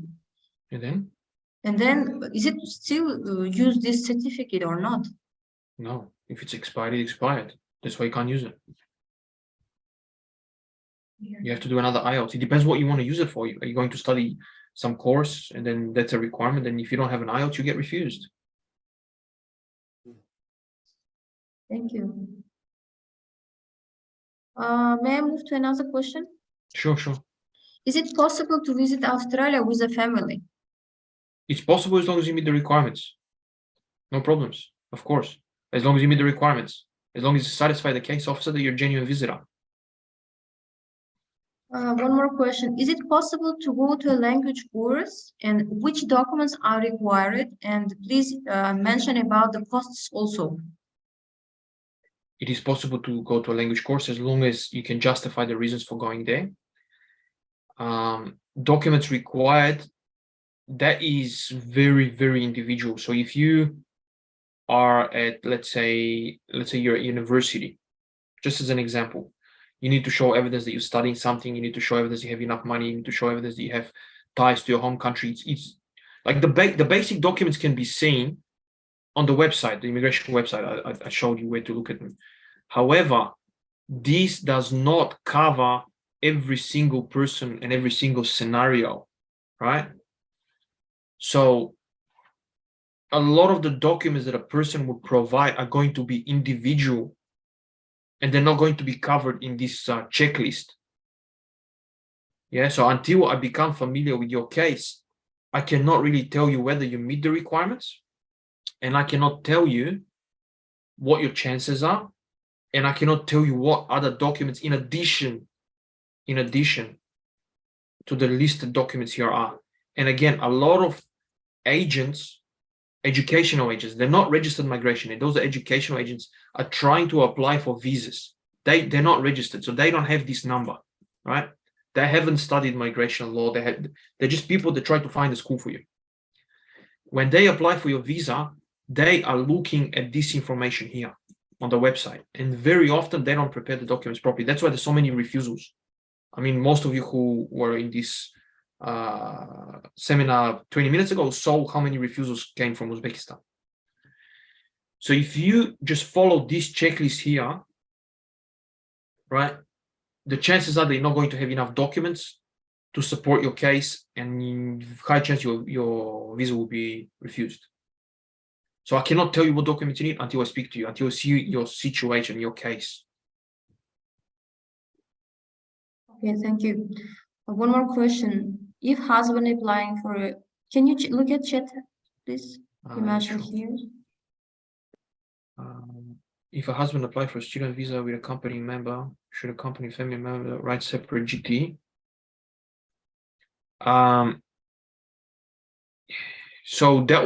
And then is it still use this certificate or not? No, if it's expired, it expired. That's why you can't use it. Yeah. You have to do another IELTS. It depends what you want to use it for. Are you going to study some course, and then that's a requirement? And if you don't have an IELTS, you get refused. Thank you. May I move to another question? Sure. Is it possible to visit Australia with a family? It's possible as long as you meet the requirements. No problems, of course. As long as you meet the requirements. As long as you satisfy the case officer that you're a genuine visitor. One more question. Is it possible to go to a language course, and which documents are required? And please mention about the costs also. It is possible to go to a language course as long as you can justify the reasons for going there. Documents required, that is very, very individual. So if you are at, let's say you're at university, just as an example, you need to show evidence that you're studying something. You need to show evidence you have enough money. You need to show evidence that you have ties to your home country. It's like the basic documents can be seen on the website, the immigration website. I showed you where to look at them. However, this does not cover every single person and every single scenario, right? So a lot of the documents that a person would provide are going to be individual, and they're not going to be covered in this checklist. Yeah, so until I become familiar with your case, I cannot really tell you whether you meet the requirements, and I cannot tell you what your chances are, and I cannot tell you what other documents in addition to the listed documents here are. And again, a lot of agents, educational agents, they're not registered migration, and those educational agents are trying to apply for visas. They're not registered, so they don't have this number, right? They haven't studied migration law. They're just people that try to find a school for you. When they apply for your visa, they are looking at this information here on the website, and very often they don't prepare the documents properly. That's why there's so many refusals. I mean, most of you who were in this seminar 20 minutes ago saw how many refusals came from Uzbekistan. So if you just follow this checklist here, right, the chances are that you're not going to have enough documents to support your case, and high chance your visa will be refused. So I cannot tell you what documents you need until I speak to you, until I see your situation, your case. Okay, thank you. One more question. If husband applying for a, can you look at chat, please? You mentioned here. If a husband apply for a student visa with a company member, should a company family member write separate GT? So that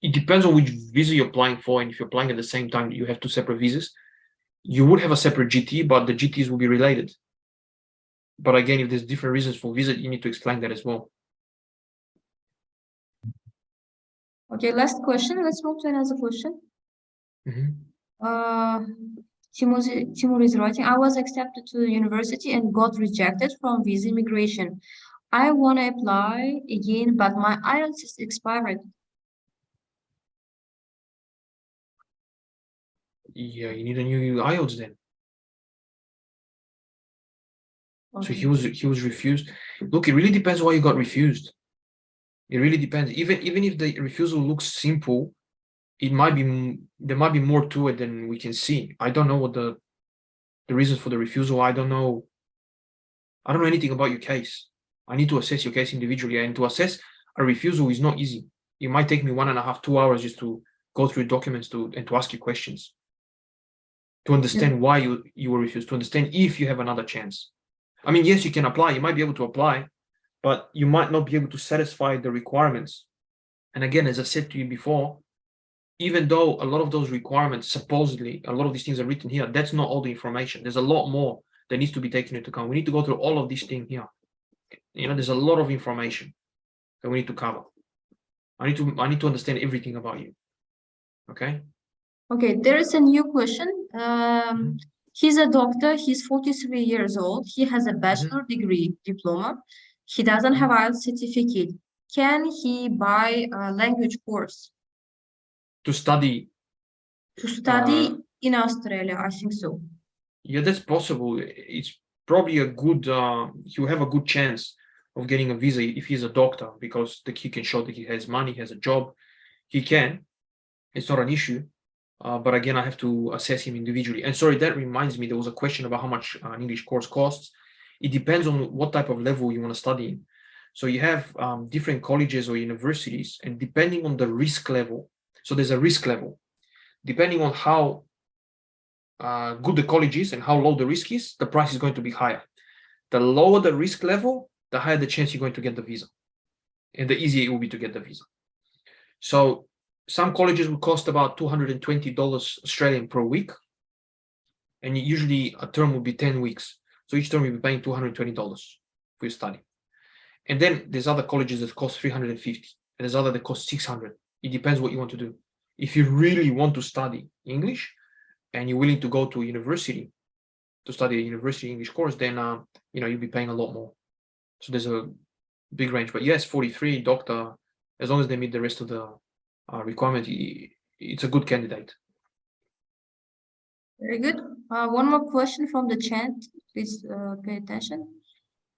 it depends on which visa you're applying for, and if you're applying at the same time, you have two separate visas. You would have a separate GT, but the GTs will be related. But again, if there's different reasons for visa, you need to explain that as well. Okay, last question. Let's move to another question. Timur is writing, I was accepted to the university and got rejected from visa immigration. I want to apply again, but my IELTS is expired. Yeah, you need a new IELTS then. Okay. So he was refused. Look, it really depends why you got refused. It really depends. Even if the refusal looks simple, it might be there might be more to it than we can see. I don't know what the reasons for the refusal. I don't know anything about your case. I need to assess your case individually, and to assess a refusal is not easy. It might take me 1.5, 2 hours just to go through documents and to ask you questions, to understand why you were refused, to understand if you have another chance. I mean, yes, you can apply. You might be able to apply, but you might not be able to satisfy the requirements. And again, as I said to you before, even though a lot of those requirements, supposedly, a lot of these things are written here, that's not all the information. There's a lot more that needs to be taken into account. We need to go through all of these things here. You know, there's a lot of information that we need to cover. I need to understand everything about you. Okay? Okay, there is a new question. He's a doctor. He's 43 years old. He has a bachelor degree diploma. He doesn't have IELTS certificate. Can he buy a language course? To study In Australia, I think so. Yeah, that's possible. It's probably a good, he'll have a good chance of getting a visa if he's a doctor, because he can show that he has money, he has a job. He can. It's not an issue. But again, I have to assess him individually. And sorry, that reminds me, there was a question about how much an English course costs. It depends on what type of level you want to study in. So you have different colleges or universities, and depending on the risk level, so there's a risk level. Depending on how good the college is and how low the risk is, the price is going to be higher. The lower the risk level, the higher the chance you're going to get the visa, and the easier it will be to get the visa. So some colleges will cost about $220 Australian per week, and usually a term will be 10 weeks. So each term you'll be paying $220 for your study. And then there's other colleges that cost $350, and there's other that cost $600. It depends what you want to do. If you really want to study English and you're willing to go to a university to study a university English course, then you'll be paying a lot more. So there's a big range. But yes, 43 doctor, as long as they meet the rest of the requirement, it's a good candidate. Very good. One more question from the chat. Please pay attention.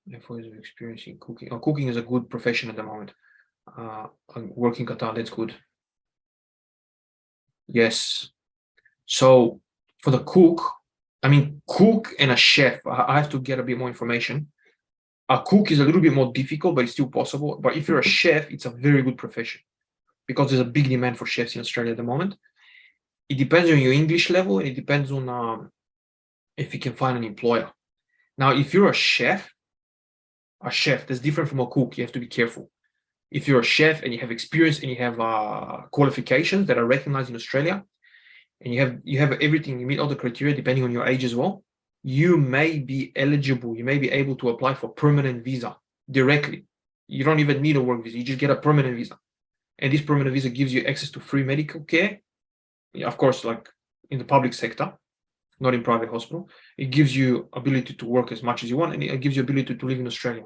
4 years of experience in cooking. Cooking is a good profession at the moment. Working Qatar, that's good. Yes. So for the cook, I mean, cook and a chef, I have to get a bit more information. A cook is a little bit more difficult, but it's still possible. But if you're a chef, it's a very good profession, because there's a big demand for chefs in Australia at the moment. It depends on your English level, and it depends on if you can find an employer. Now, if you're a chef that's different from a cook. You have to be careful. If you're a chef and you have experience and you have qualifications that are recognized in Australia, and you have everything, you meet all the criteria depending on your age as well, you may be eligible, you may be able to apply for permanent visa directly. You don't even need a work visa, you just get a permanent visa. And this permanent visa gives you access to free medical care, of course, like in the public sector, not in private hospital. It gives you ability to work as much as you want, and it gives you ability to live in Australia.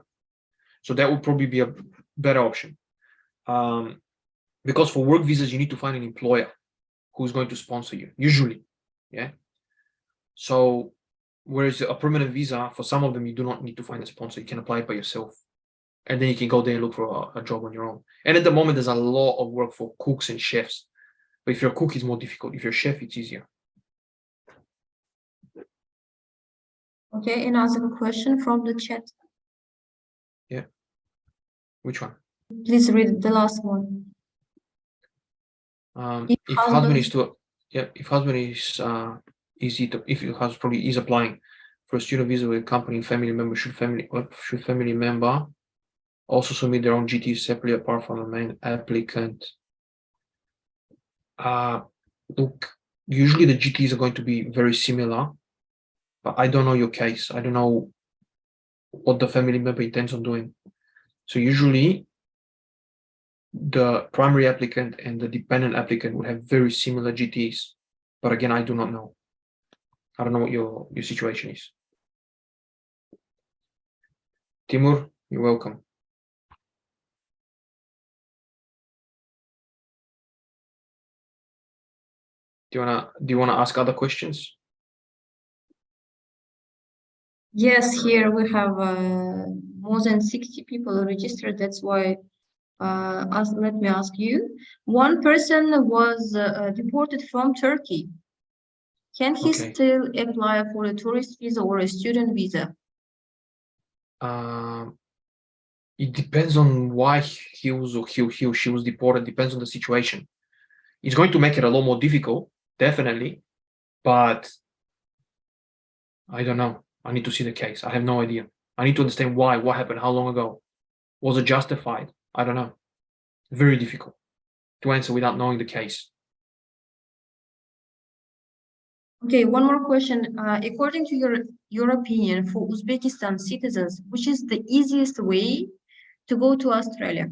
So that would probably be a better option. Because for work visas, you need to find an employer who's going to sponsor you, usually. Yeah. So whereas a permanent visa, for some of them, you do not need to find a sponsor. You can apply it by yourself. And then you can go there and look for a job on your own. And at the moment, there's a lot of work for cooks and chefs. But if you're a cook, it's more difficult. If you're a chef, it's easier. Okay, another question from the chat. Yeah. Which one? Please read the last one. If husband is probably is applying for a student visa with a company and family member, should family member also submit their own GT separately apart from the main applicant. Look, usually the GTs are going to be very similar, but I don't know your case. I don't know what the family member intends on doing. So usually the primary applicant and the dependent applicant would have very similar GTs. But again, I do not know. I don't know what your situation is. Timur, you're welcome. Do you wanna ask other questions? Yes, here we have more than 60 people registered. That's why let me ask you. One person was deported from Turkey. Can he Okay. still apply for a tourist visa or a student visa? It depends on why he or she was deported. Depends on the situation. It's going to make it a lot more difficult, definitely, but I don't know. I need to see the case. I have no idea. I need to understand why, what happened, how long ago. Was it justified? I don't know. Very difficult to answer without knowing the case. Okay, one more question. According to your opinion, for Uzbekistan citizens, which is the easiest way to go to Australia?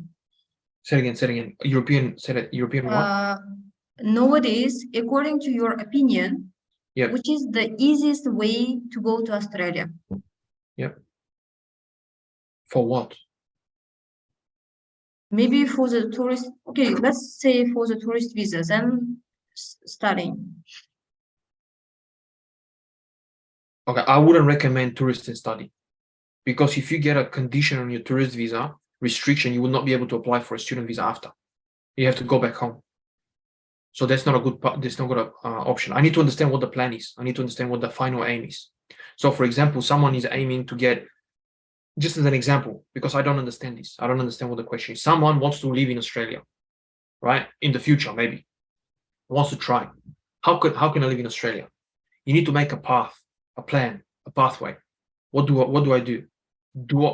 Say it again. European what? Nowadays, according to your opinion, Yep. which is the easiest way to go to Australia? Yep. For what? Maybe for the tourist. Okay, let's say for the tourist visas and studying. Okay, I wouldn't recommend tourist and study, because if you get a condition on your tourist visa restriction, you will not be able to apply for a student visa after. You have to go back home. So that's not a good option. I need to understand what the plan is. I need to understand what the final aim is. So, for example, someone is aiming to get, just as an example, because I don't understand this. I don't understand what the question is. Someone wants to live in Australia, right? In the future, maybe wants to try. How can I live in Australia? You need to make a path, a plan, a pathway. What do I do?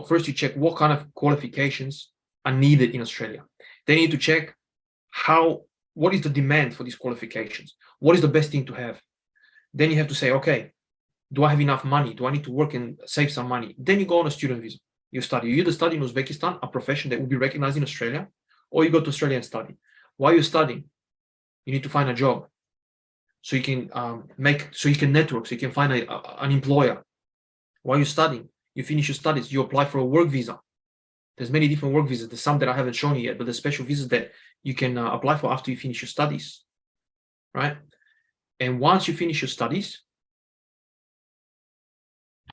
First you check what kind of qualifications are needed in Australia. Then you need to check what is the demand for these qualifications? What is the best thing to have? Then you have to say, okay, do I have enough money? Do I need to work and save some money? Then you go on a student visa. You study. You either study in Uzbekistan, a profession that will be recognized in Australia, or you go to Australia and study. While you're studying, you need to find a job, so you can network, so you can find an employer. While you're studying, you finish your studies, you apply for a work visa. There's many different work visas. There's some that I haven't shown you yet, but there's special visas that you can apply for after you finish your studies, right? And once you finish your studies,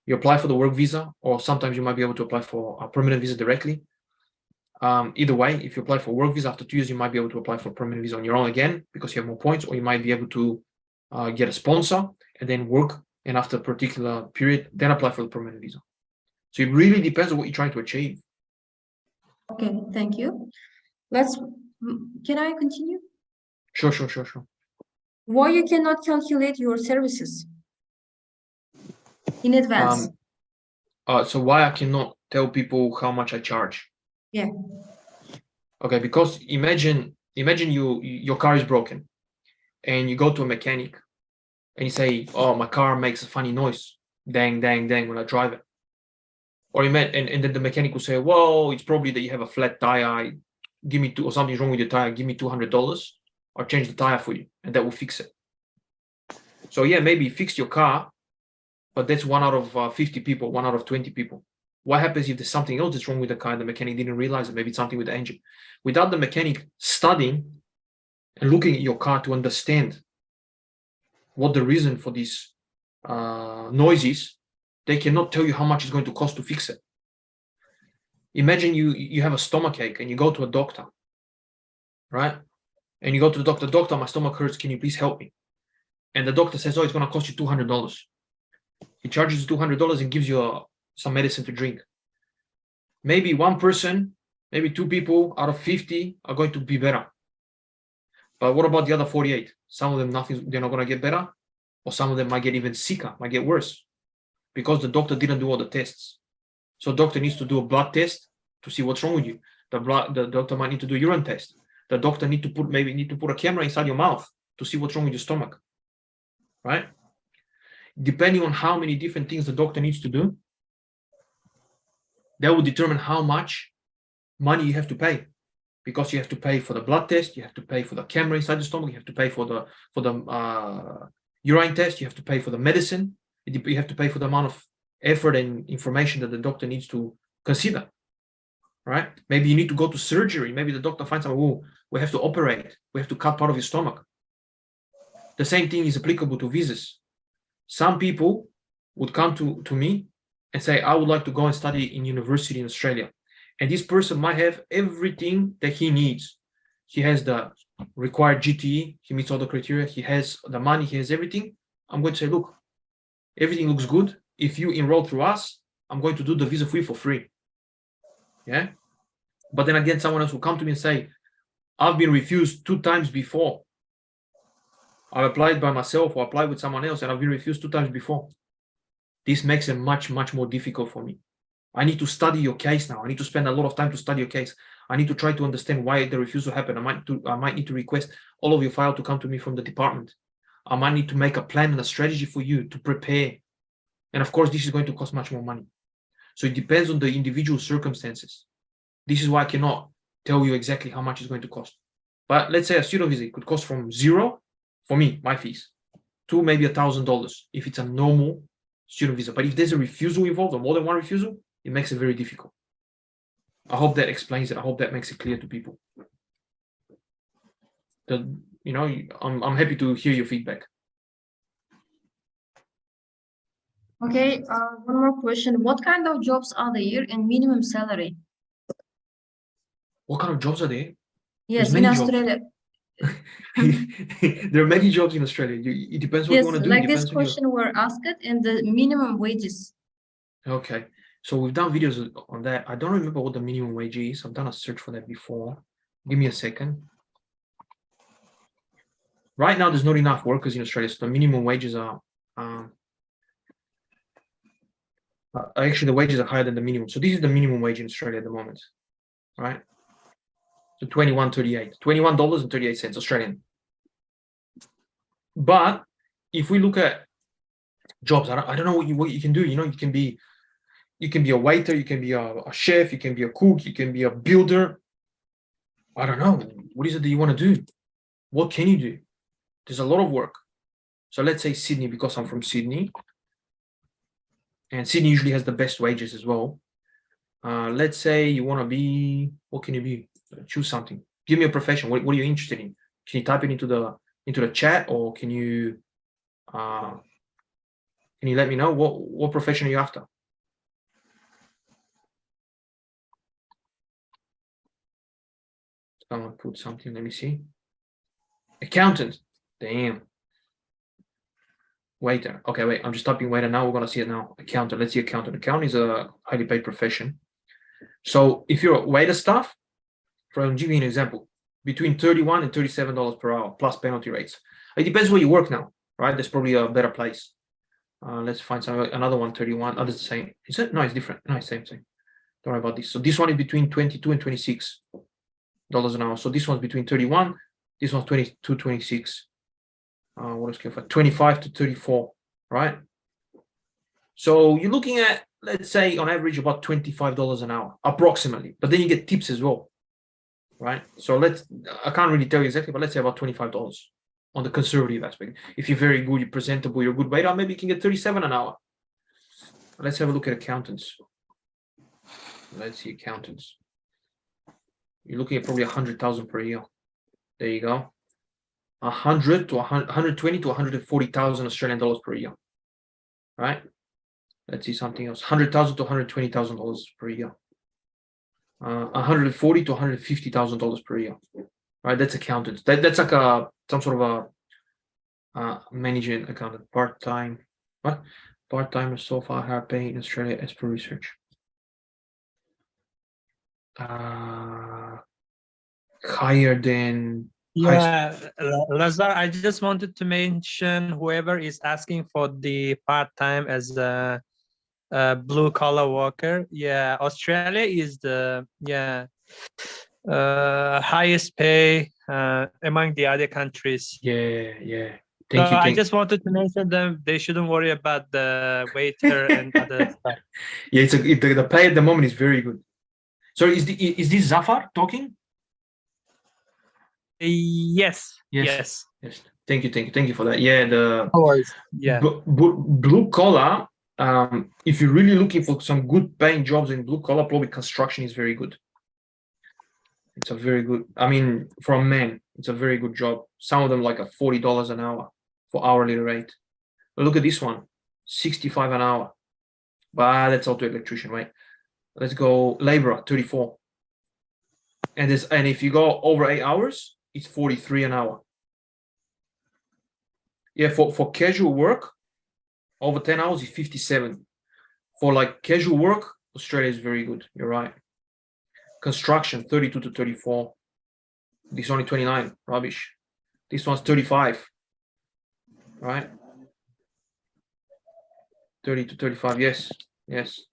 you apply for the work visa, or sometimes you might be able to apply for a permanent visa directly. Either way, if you apply for work visa, after 2 years, you might be able to apply for permanent visa on your own again, because you have more points, or you might be able to get a sponsor and then work, and after a particular period, then apply for the permanent visa. So it really depends on what you're trying to achieve. Okay, thank you. Can I continue? Sure. Why you cannot calculate your services in advance? So why I cannot tell people how much I charge? Yeah. Okay, because imagine your car is broken, and you go to a mechanic, and you say, "Oh, my car makes a funny noise, dang, dang, dang, when I drive it." Or and then the mechanic will say, "Well, it's probably that you have a flat tire. Give me or something's wrong with your tire. Give me $200, or change the tire for you, and that will fix it." So yeah, maybe fix your car, but that's 1 out of 50 people, 1 out of 20 people. What happens if there's something else that's wrong with the car and the mechanic didn't realize it? Maybe it's something with the engine. Without the mechanic studying and looking at your car to understand what the reason for this noise is, they cannot tell you how much it's going to cost to fix it. Imagine you have a stomachache and you go to a doctor, right? And you go to the doctor, "Doctor, my stomach hurts. Can you please help me?" And the doctor says, "Oh, it's going to cost you $200. He charges you $200 and gives you some medicine to drink. Maybe one person, maybe 2 people out of 50 are going to be better. But what about the other 48? Some of them, they're not going to get better, or some of them might get even sicker, might get worse, because the doctor didn't do all the tests. So doctor needs to do a blood test, to see what's wrong with you. The doctor might need to do a urine test. The doctor need to put a camera inside your mouth to see what's wrong with your stomach, right? Depending on how many different things the doctor needs to do, that will determine how much money you have to pay, because you have to pay for the blood test, you have to pay for the camera inside the stomach, you have to pay for the urine test, you have to pay for the medicine, you have to pay for the amount of effort and information that the doctor needs to consider, right? Maybe you need to go to surgery. Maybe the doctor finds out, oh, we have to operate, we have to cut part of your stomach. The same thing is applicable to visas. Some people would come to me and say, I would like to go and study in university in Australia. And this person might have everything that he needs. He has the required GTE, he meets all the criteria, he has the money, he has everything. I'm going to say, look, everything looks good. If you enroll through us, I'm going to do the visa for you for free. Yeah. But then again, someone else will come to me and say, I've been refused 2 times before. I've applied by myself or applied with someone else and I've been refused 2 times before. This makes it much, much more difficult for me. I need to study your case now. I need to spend a lot of time to study your case. I need to try to understand why the refusal happened. I might need to request all of your file to come to me from the department. I might need to make a plan and a strategy for you to prepare. And of course, this is going to cost much more money. So it depends on the individual circumstances. This is why I cannot tell you exactly how much it's going to cost. But let's say a student visa could cost from 0, for me, my fees, to maybe $1,000 if it's a normal student visa. But if there's a refusal involved or more than one refusal, it makes it very difficult. I hope that explains it. I hope that makes it clear to people. I'm happy to hear your feedback. Okay, one more question. What kind of jobs are there and minimum salary? What kind of jobs are there? Yes, in Australia. There are many jobs in Australia. It depends what you want to do. Like this question were asked and the minimum wages. Okay, so we've done videos on that. I don't remember what the minimum wage is. I've done a search for that before. Give me a second. Right now, there's not enough workers in Australia, so the minimum wages are actually the wages are higher than the minimum. So this is the minimum wage in Australia at the moment, right? So $21.38 Australian. But if we look at jobs, I don't know what you can do. You can be a waiter, you can be a chef, you can be a cook, you can be a builder. I don't know. What is it that you want to do? What can you do? There's a lot of work. So let's say Sydney, because I'm from Sydney, and Sydney usually has the best wages as well. Let's say you want to be, what can you be? Choose something. Give me a profession. What are you interested in? Can you type it into the chat, or can you let me know what profession are you after? Someone put something. Let me see. Accountant. Damn. Waiter. Okay, wait. I'm just typing waiter now. We're gonna see it now. Accountant. Let's see accountant. Accountant is a highly paid profession. So if you're a waiter staff, I'll give you an example, between $31 and $37 per hour plus penalty rates. It depends where you work now, right? There's probably a better place. Let's find another one, 31. Oh, that's the same. Is it? No, it's different. No, it's same. Don't worry about this. So this one is between $22 and $26 an hour. So this one's between 31. This one's 22, 26. What else can I find? 25 to 34, right? So you're looking at, let's say, on average, about $25 an hour, approximately. But then you get tips as well, right? So I can't really tell you exactly, but let's say about $25 on the conservative aspect. If you're very good, you're presentable, you're a good waiter, maybe you can get 37 an hour. Let's have a look at accountants. Let's see accountants. You're looking at probably 100,000 per year. There you go. 100 to 120 to 140,000 Australian dollars per year, right? Let's see something else. 100,000 to 120,000 dollars per year. 140 to 150,000 dollars per year, right? That's accountants. That's like some sort of a managing accountant, part-time. What? Part-time is so far higher paying in Australia as per research. Higher than. Yeah, Lazar, I just wanted to mention whoever is asking for the part-time as blue collar worker. Yeah, Australia is the highest pay among the other countries. Yeah. Thank So you. I just wanted to mention them. They shouldn't worry about the waiter and other stuff. Yeah, the pay at the moment is very good. So is this Zafar talking? Yes. Thank you for that. Yeah, Yeah. blue collar. If you're really looking for some good paying jobs in blue collar, probably construction is very good. It's a very good. I mean, for a man, it's a very good job. Some of them like a $40 an hour for hourly rate. But look at this one, 65 an hour. But that's auto electrician, right? Let's go laborer, 34. And if you go over 8 hours, it's 43 an hour. Yeah, for casual work, over 10 hours is 57. For like casual work, Australia is very good. You're right. Construction, 32 to 34. This is only 29. Rubbish. This one's 35. Right? 30 to 35. Yes.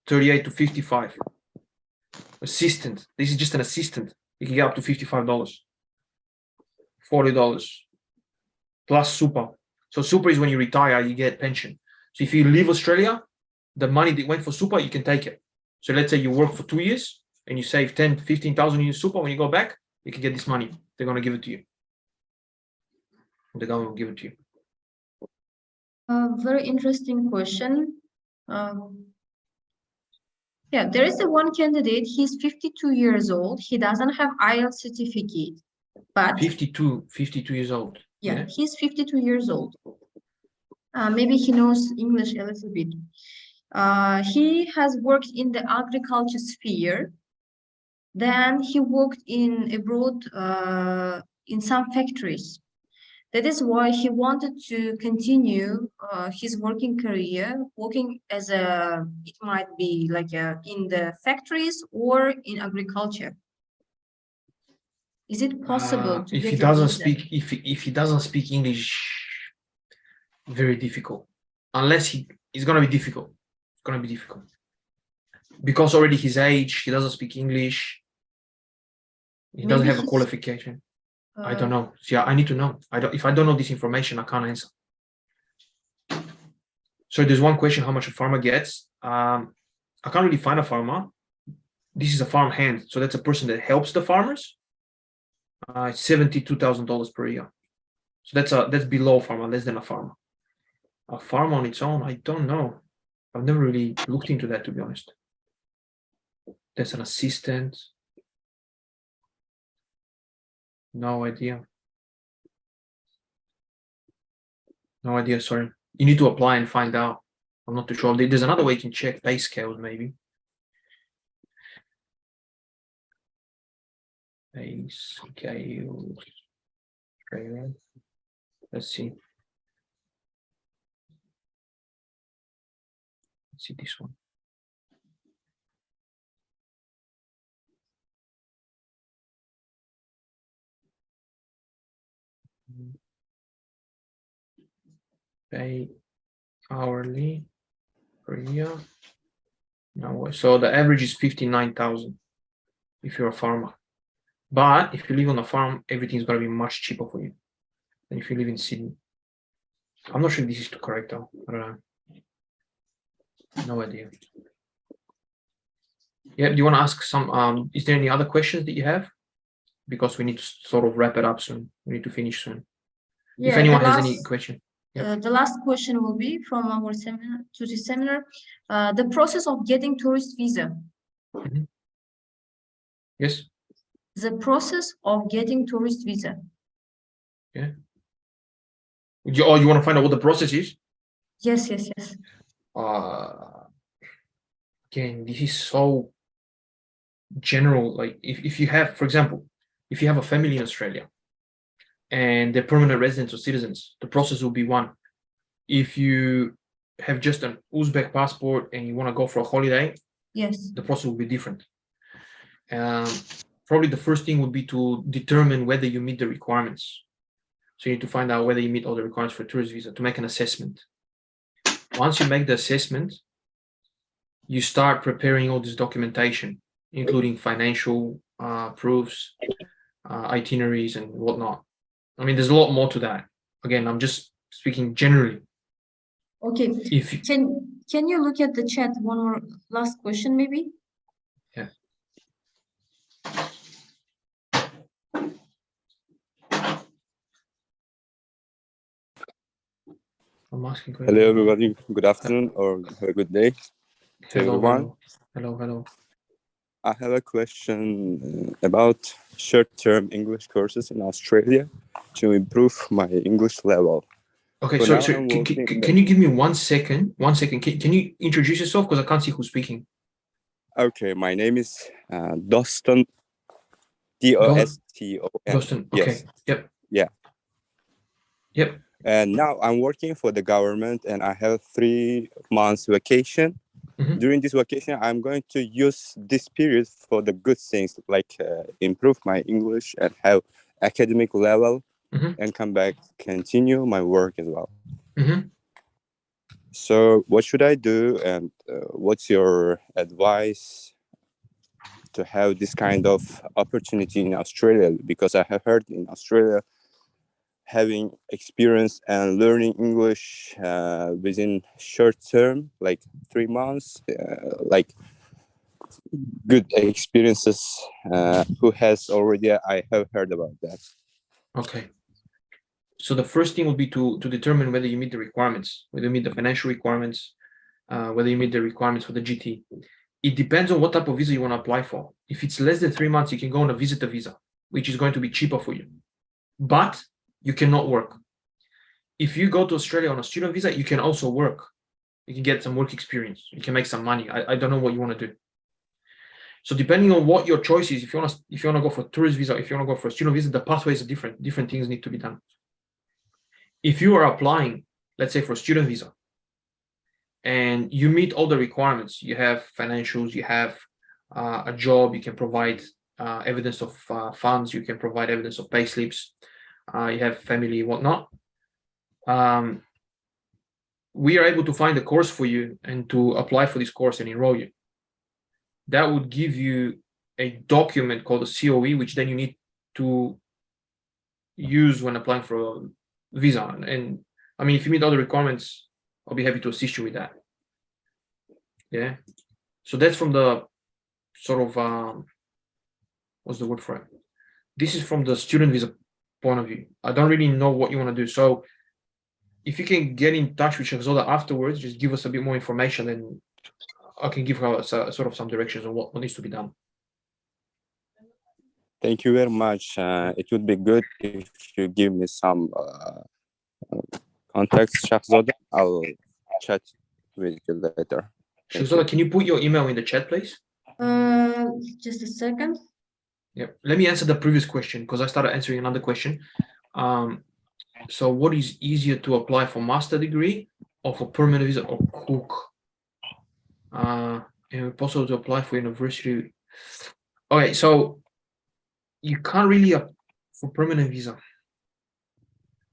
38 to 55. Assistant. This is just an assistant. You can get up to $55. $40 plus super. So super is when you retire, you get pension. So if you leave Australia, the money that went for super, you can take it. So let's say you work for 2 years and you save 10, 15,000 in your super. When you go back, you can get this money. They're going to give it to you. The government will give it to you. Very interesting question. Yeah, there is one candidate. He's 52 years old. He doesn't have IELTS certificate, but 52 years old. Yeah, he's 52 years old. Maybe he knows English a little bit. He has worked in the agriculture sphere. Then he worked abroad in some factories. That is why he wanted to continue his working career, working as it might be like in the factories or in agriculture. Is it possible to if get he doesn't speak if he doesn't speak English, very difficult. Unless it's gonna be difficult. It's gonna be difficult. Because already his age, he doesn't speak English. He doesn't have a qualification. I don't know. Yeah, I need to know. If I don't know this information, I can't answer. So there's one question: how much a farmer gets? I can't really find a farmer. This is a farm hand, so that's a person that helps the farmers. It's $72,000 per year. So that's below farmer, less than a farmer. A farm on its own, I don't know. I've never really looked into that, to be honest. That's an assistant. No idea. Sorry. You need to apply and find out. I'm not too sure. There's another way you can check pay scales, maybe. Pay scales. Let's see. Let's see this one. Pay hourly per year. No, so the average is 59,000 if you're a farmer. But if you live on a farm, everything's gonna be much cheaper for you than if you live in Sydney. I'm not sure if this is correct though. I don't know. No idea. Yeah, do you want to ask some? Is there any other questions that you have? Because we need to sort of wrap it up soon. We need to finish soon. Yeah, if anyone has any question. The last question will be from our seminar, the process of getting tourist visa. Mm-hmm. Yes. The process of getting tourist visa. Yeah. You want to find out what the process is? Yes. Again, this is so general. Like if you have, for example, if you have a family in Australia and they're permanent residents or citizens, the process will be one. If you have just an Uzbek passport and you want to go for a holiday, yes, the process will be different. Probably the first thing would be to determine whether you meet the requirements. So you need to find out whether you meet all the requirements for a tourist visa to make an assessment. Once you make the assessment, you start preparing all this documentation, including financial proofs, itineraries, and whatnot. I mean, there's a lot more to that. Again, I'm just speaking generally. Okay. If you, can you look at the chat? One more last question, maybe. Yeah. I'm asking questions. Hello, everybody. Good afternoon or have a good day to everyone. Hello. I have a question about short-term English courses in Australia to improve my English level. Okay, So sorry. Can you give me 1 second? 1 second. Can you introduce yourself, because I can't see who's speaking? Okay, my name is Doston. Doston. Doston. Okay. Yes. Yep. And now I'm working for the government, and I have 3 months vacation. Mhm. During this vacation, I'm going to use this period for the good things, like improve my English and have academic level, and come back, continue my work as well. So what should I do, and what's your advice to have this kind of opportunity in Australia? Because I have heard in Australia, having experience and learning English within short term, like 3 months, like good experiences, who has already, I have heard about that. Okay. So the first thing would be to determine whether you meet the requirements, whether you meet the financial requirements, whether you meet the requirements for the GT. It depends on what type of visa you want to apply for. If it's less than 3 months, you can go on a visitor visa, which is going to be cheaper for you, but you cannot work. If you go to Australia on a student visa, you can also work. You can get some work experience. You can make some money. I don't know what you want to do. So depending on what your choice is, if you want to go for a tourist visa, if you want to go for a student visa, the pathways are different. Different things need to be done. If you are applying, let's say for a student visa, and you meet all the requirements, you have financials, you have a job, you can provide evidence of funds, you can provide evidence of pay slips, you have family, whatnot. We are able to find a course for you and to apply for this course and enroll you. That would give you a document called a COE, which then you need to use when applying for a visa. And I mean, if you meet all the requirements, I'll be happy to assist you with that. Yeah. So that's from the sort of what's the word for it? This is from the student visa point of view. I don't really know what you want to do. So if you can get in touch with Shahzoda afterwards, just give us a bit more information, and I can give her sort of some directions on what needs to be done. Thank you very much. It would be good if you give me some contacts, Shahzoda. I'll chat with you later. Shahzoda, can you put your email in the chat, please? Just a second. Yeah. Let me answer the previous question, because I started answering another question. So what is easier to apply for master degree or for permanent visa or cook? And possible to apply for university. Okay, so you can't really for permanent visa.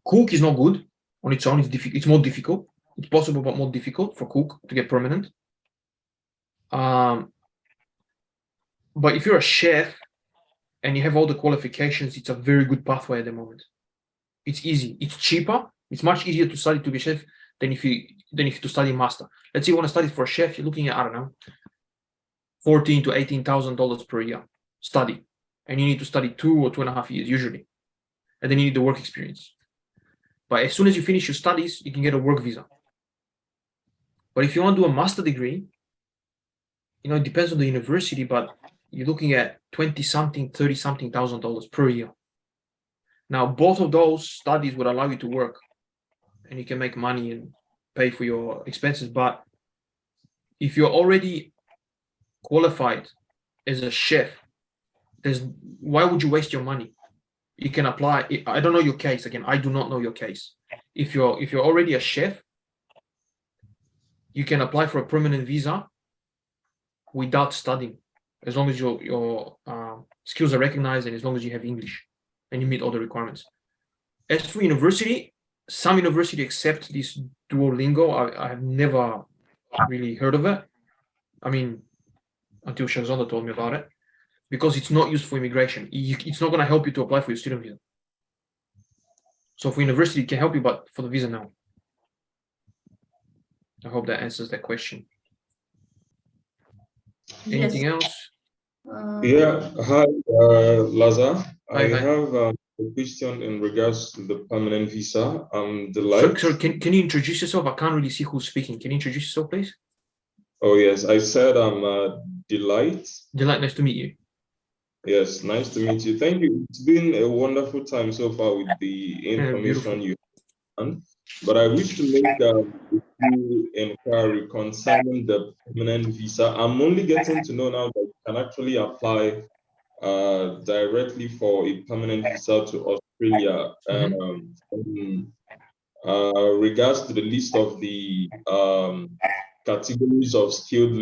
Cook is not good on its own. It's more difficult. It's possible, but more difficult for cook to get permanent. But if you're a chef and you have all the qualifications, it's a very good pathway at the moment. It's easy. It's cheaper. It's much easier to study to be a chef than if you to study master. Let's say you want to study for a chef, you're looking at, I don't know, $14,000 to $18,000 per year study, and you need to study 2 or 2.5 years usually, and then you need the work experience. But as soon as you finish your studies, you can get a work visa. But if you want to do a master degree, it depends on the university, but you're looking at 20-something, $30-something thousand per year. Now, both of those studies would allow you to work, and you can make money and pay for your expenses. But if you're already qualified as a chef, why would you waste your money? You can apply. I don't know your case. Again, I do not know your case. If you're already a chef, you can apply for a permanent visa without studying, as long as your skills are recognized and as long as you have English and you meet all the requirements. As for university, some university accept this Duolingo. I have never really heard of it. I mean, until Shazonda told me about it, because it's not used for immigration. It's not going to help you to apply for your student visa. So for university, it can help you, but for the visa, no. I hope that answers that question. Anything else? Yeah, hi, Laza. I Hi. have a question in regards to the permanent visa. Delight. Sir, can you introduce yourself? I can't really see who's speaking. Can you introduce yourself, please? Oh, yes, I said I'm Delight. Delight, nice to meet you. Yes, nice to meet you. Thank you. It's been a wonderful time so far with the information you have. But I wish to make a few inquiry concerning the permanent visa. I'm only getting to know now that you can actually apply directly for a permanent visa to Australia. Regards to the list of the categories of skilled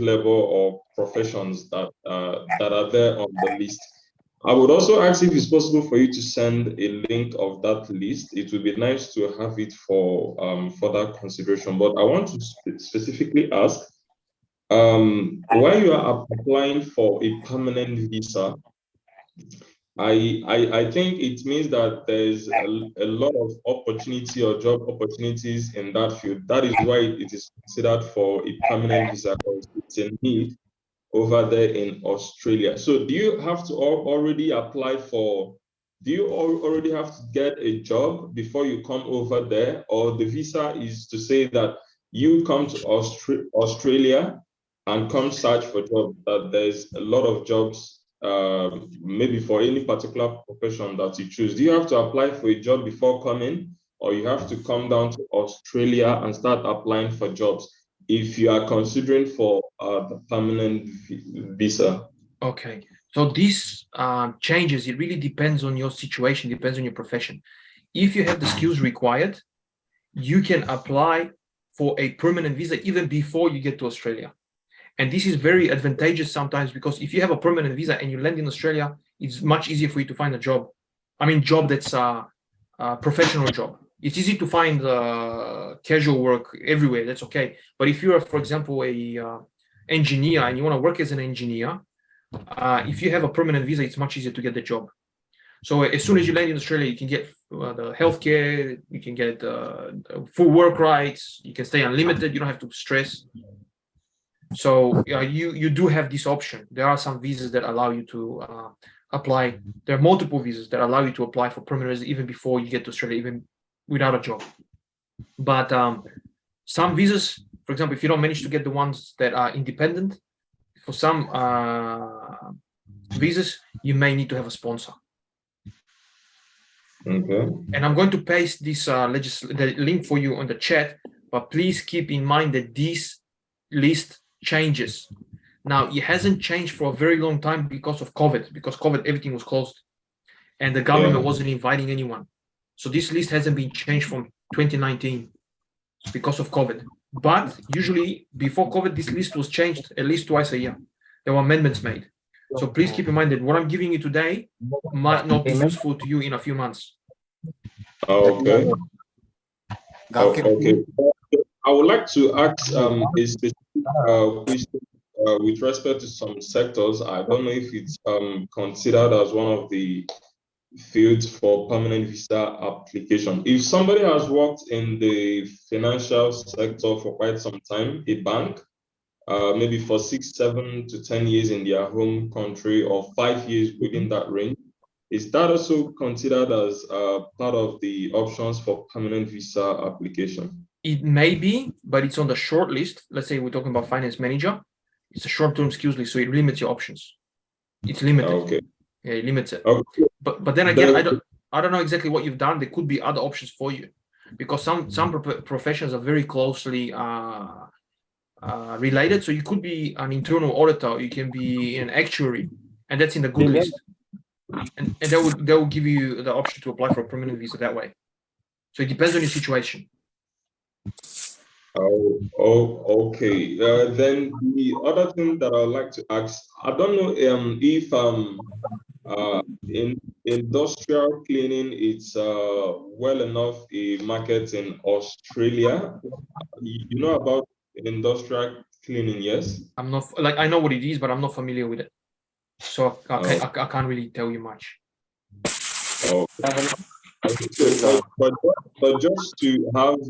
labor or professions that are there on the list. I would also ask if it's possible for you to send a link of that list. It would be nice to have it for further consideration. But I want to specifically ask, while you are applying for a permanent visa, I think it means that there's a lot of opportunity or job opportunities in that field. That is why it is considered for a permanent visa, because it's a need over there in Australia. So do you have to already apply for, do you already have to get a job before you come over there? Or the visa is to say that you come to Australia and come search for jobs, that there's a lot of jobs maybe for any particular profession that you choose? Do you have to apply for a job before coming, or you have to come down to Australia and start applying for jobs if you are considering for the permanent visa? Okay, so this changes. It really depends on your situation, depends on your profession. If you have the skills required, you can apply for a permanent visa even before you get to Australia. And this is very advantageous sometimes, because if you have a permanent visa and you land in Australia, it's much easier for you to find a job. I mean, job that's a professional job. It's easy to find casual work everywhere. That's okay. But if you're, for example, a engineer and you want to work as an engineer, if you have a permanent visa, it's much easier to get the job. So as soon as you land in Australia, you can get the healthcare, you can get full work rights, you can stay unlimited, you don't have to stress. So you do have this option. There are some visas that allow you to apply. There are multiple visas that allow you to apply for permanent residence even before you get to Australia, even without a job. But some visas, for example, if you don't manage to get the ones that are independent, for some visas, you may need to have a sponsor. Okay. And I'm going to paste this the link for you on the chat, but please keep in mind that this list changes. Now, it hasn't changed for a very long time because of COVID. Because COVID, everything was closed and the government wasn't inviting anyone. So this list hasn't been changed from 2019 because of COVID. But usually before COVID, this list was changed at least twice a year. There were amendments made. So please keep in mind that what I'm giving you today might not be useful to you in a few months. Okay. Okay. I would like to ask a specific question with respect to some sectors. I don't know if it's considered as one of the fields for permanent visa application. If somebody has worked in the financial sector for quite some time, a bank, maybe for 6, 7 to 10 years in their home country, or 5 years within that range, is that also considered as part of the options for permanent visa application? It may be, but it's on the short list. Let's say we're talking about finance manager. It's a short-term skills list, so it limits your options. It's limited. Okay. Yeah, it limits it. Okay. But then again, I don't know exactly what you've done. There could be other options for you, because some professions are very closely related. So you could be an internal auditor, you can be an actuary, and that's in the good list. And that will give you the option to apply for a permanent visa that way. So it depends on your situation. Okay. Then the other thing that I would like to ask, I don't know if in industrial cleaning, it's well enough a market in Australia. You know about industrial cleaning, yes? I'm not like, I know what it is, but I'm not familiar with it. So I can't really tell you much. Oh. So, but just to have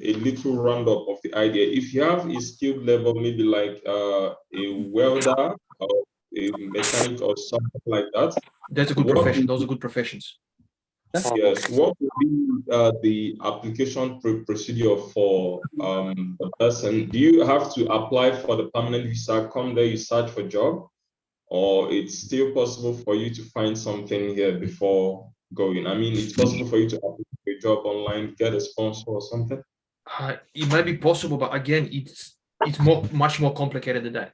a little roundup of the idea, if you have a skilled level, maybe like a welder or a mechanic or something like that, that's a good profession. Those are good professions. Yes. What would be the application procedure for the person? Do you have to apply for the permanent visa, come there, you search for job, or it's still possible for you to find something here before going? I mean, it's possible for you to apply for a job online, get a sponsor or something? It might be possible, but again, it's much more complicated than that.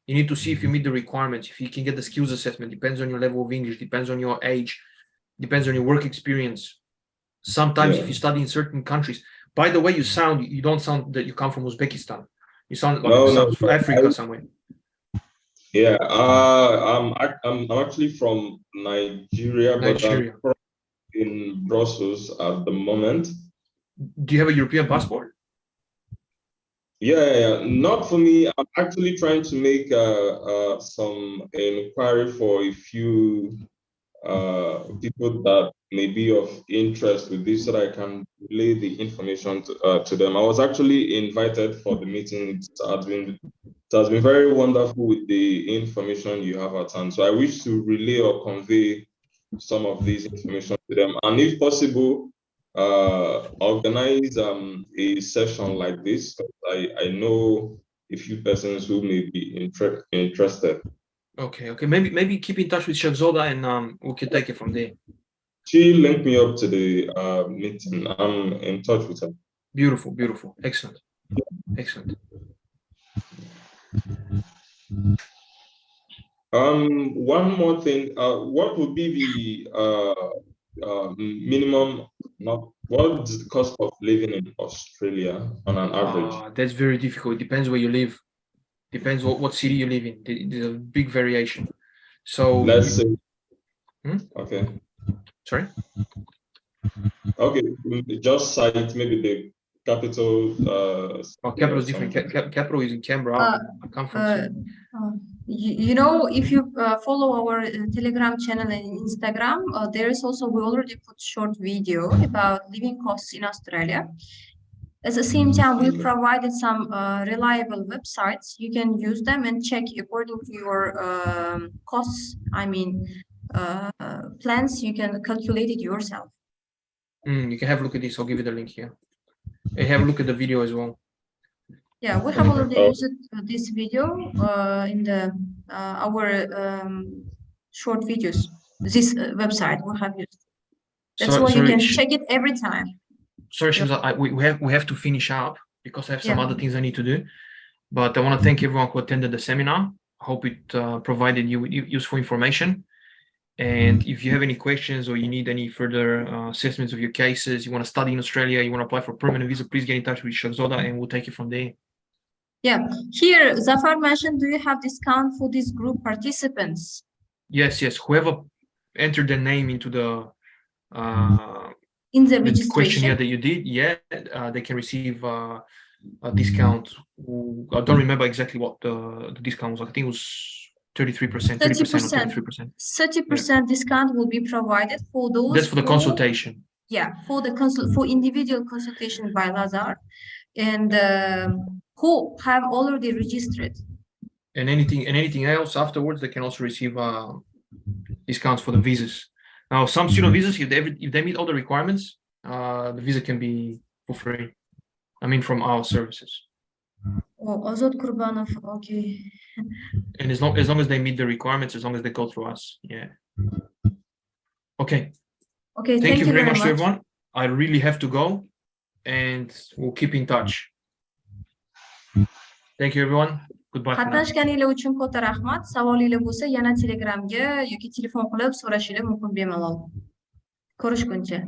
You need to see if you meet the requirements, if you can get the skills assessment, depends on your level of English, depends on your age, depends on your work experience. Sometimes if you study in certain countries, by the way, you don't sound that you come from Uzbekistan. You sound like from Africa somewhere. Yeah, I'm actually from Nigeria, but I'm in Brussels at the moment. Do you have a European passport? Yeah, not for me. I'm actually trying to make some inquiry for a few people that may be of interest with this, so that I can relay the information to them. I was actually invited for the meeting. It has been very wonderful with the information you have at hand. So I wish to relay or convey some of these information to them, and if possible, organize a session like this. I know a few persons who may be interested. Okay. Maybe keep in touch with Shahzoda and we can take it from there. She linked me up to the meeting. I'm in touch with her. Beautiful. Excellent. One more thing. What would be the minimum? What's the cost of living in Australia on an average? That's very difficult. It depends where you live. Depends what city you live in. There's a big variation. So let's say. Okay. Sorry. Okay, just cite maybe the capital. Capital is different. Capital is in Canberra. I come from. You know, if you follow our Telegram channel and Instagram, there is also, we already put short video about living costs in Australia. At the same time, we provided some reliable websites. You can use them and check according to your costs. I mean, plans. You can calculate it yourself. You can have a look at this. I'll give you the link here. And have a look at the video as well. Yeah, we have already used this video in the our short videos. This website we have used. That's why you can check it every time. Sorry, Shahzoda, we have to finish up because I have some other things I need to do. But I want to thank everyone who attended the seminar. I hope it provided you with useful information. And if you have any questions or you need any further assessments of your cases, you want to study in Australia, you want to apply for a permanent visa, please get in touch with Shahzoda and we'll take it from there. Yeah, here Zafar mentioned, do you have discount for these group participants? Yes. Whoever entered their name into the in the registration questionnaire that you did, they can receive a discount. I don't remember exactly what the discount was. I think it was 33%, 30% or 33%. 30% discount will be provided for those. That's for the consultation. Yeah, for the for individual consultation by Lazar, and who have already registered. And anything else afterwards, they can also receive discounts for the visas. Now, some student visas, if they meet all the requirements, the visa can be for free. I mean, from our services. Oh, Azot Kurbanov, okay. And as long as they meet the requirements, as long as they go through us, yeah. Okay. Okay. Thank you very much to everyone. I really have to go, and we'll keep in touch. Thank you, everyone. Goodbye. Qatnashganingiz uchun katta rahmat. Savolingiz bo'lsa, yana Telegramga yoki telefon qilib so'rashingiz mumkin bemalol. Ko'rishguncha.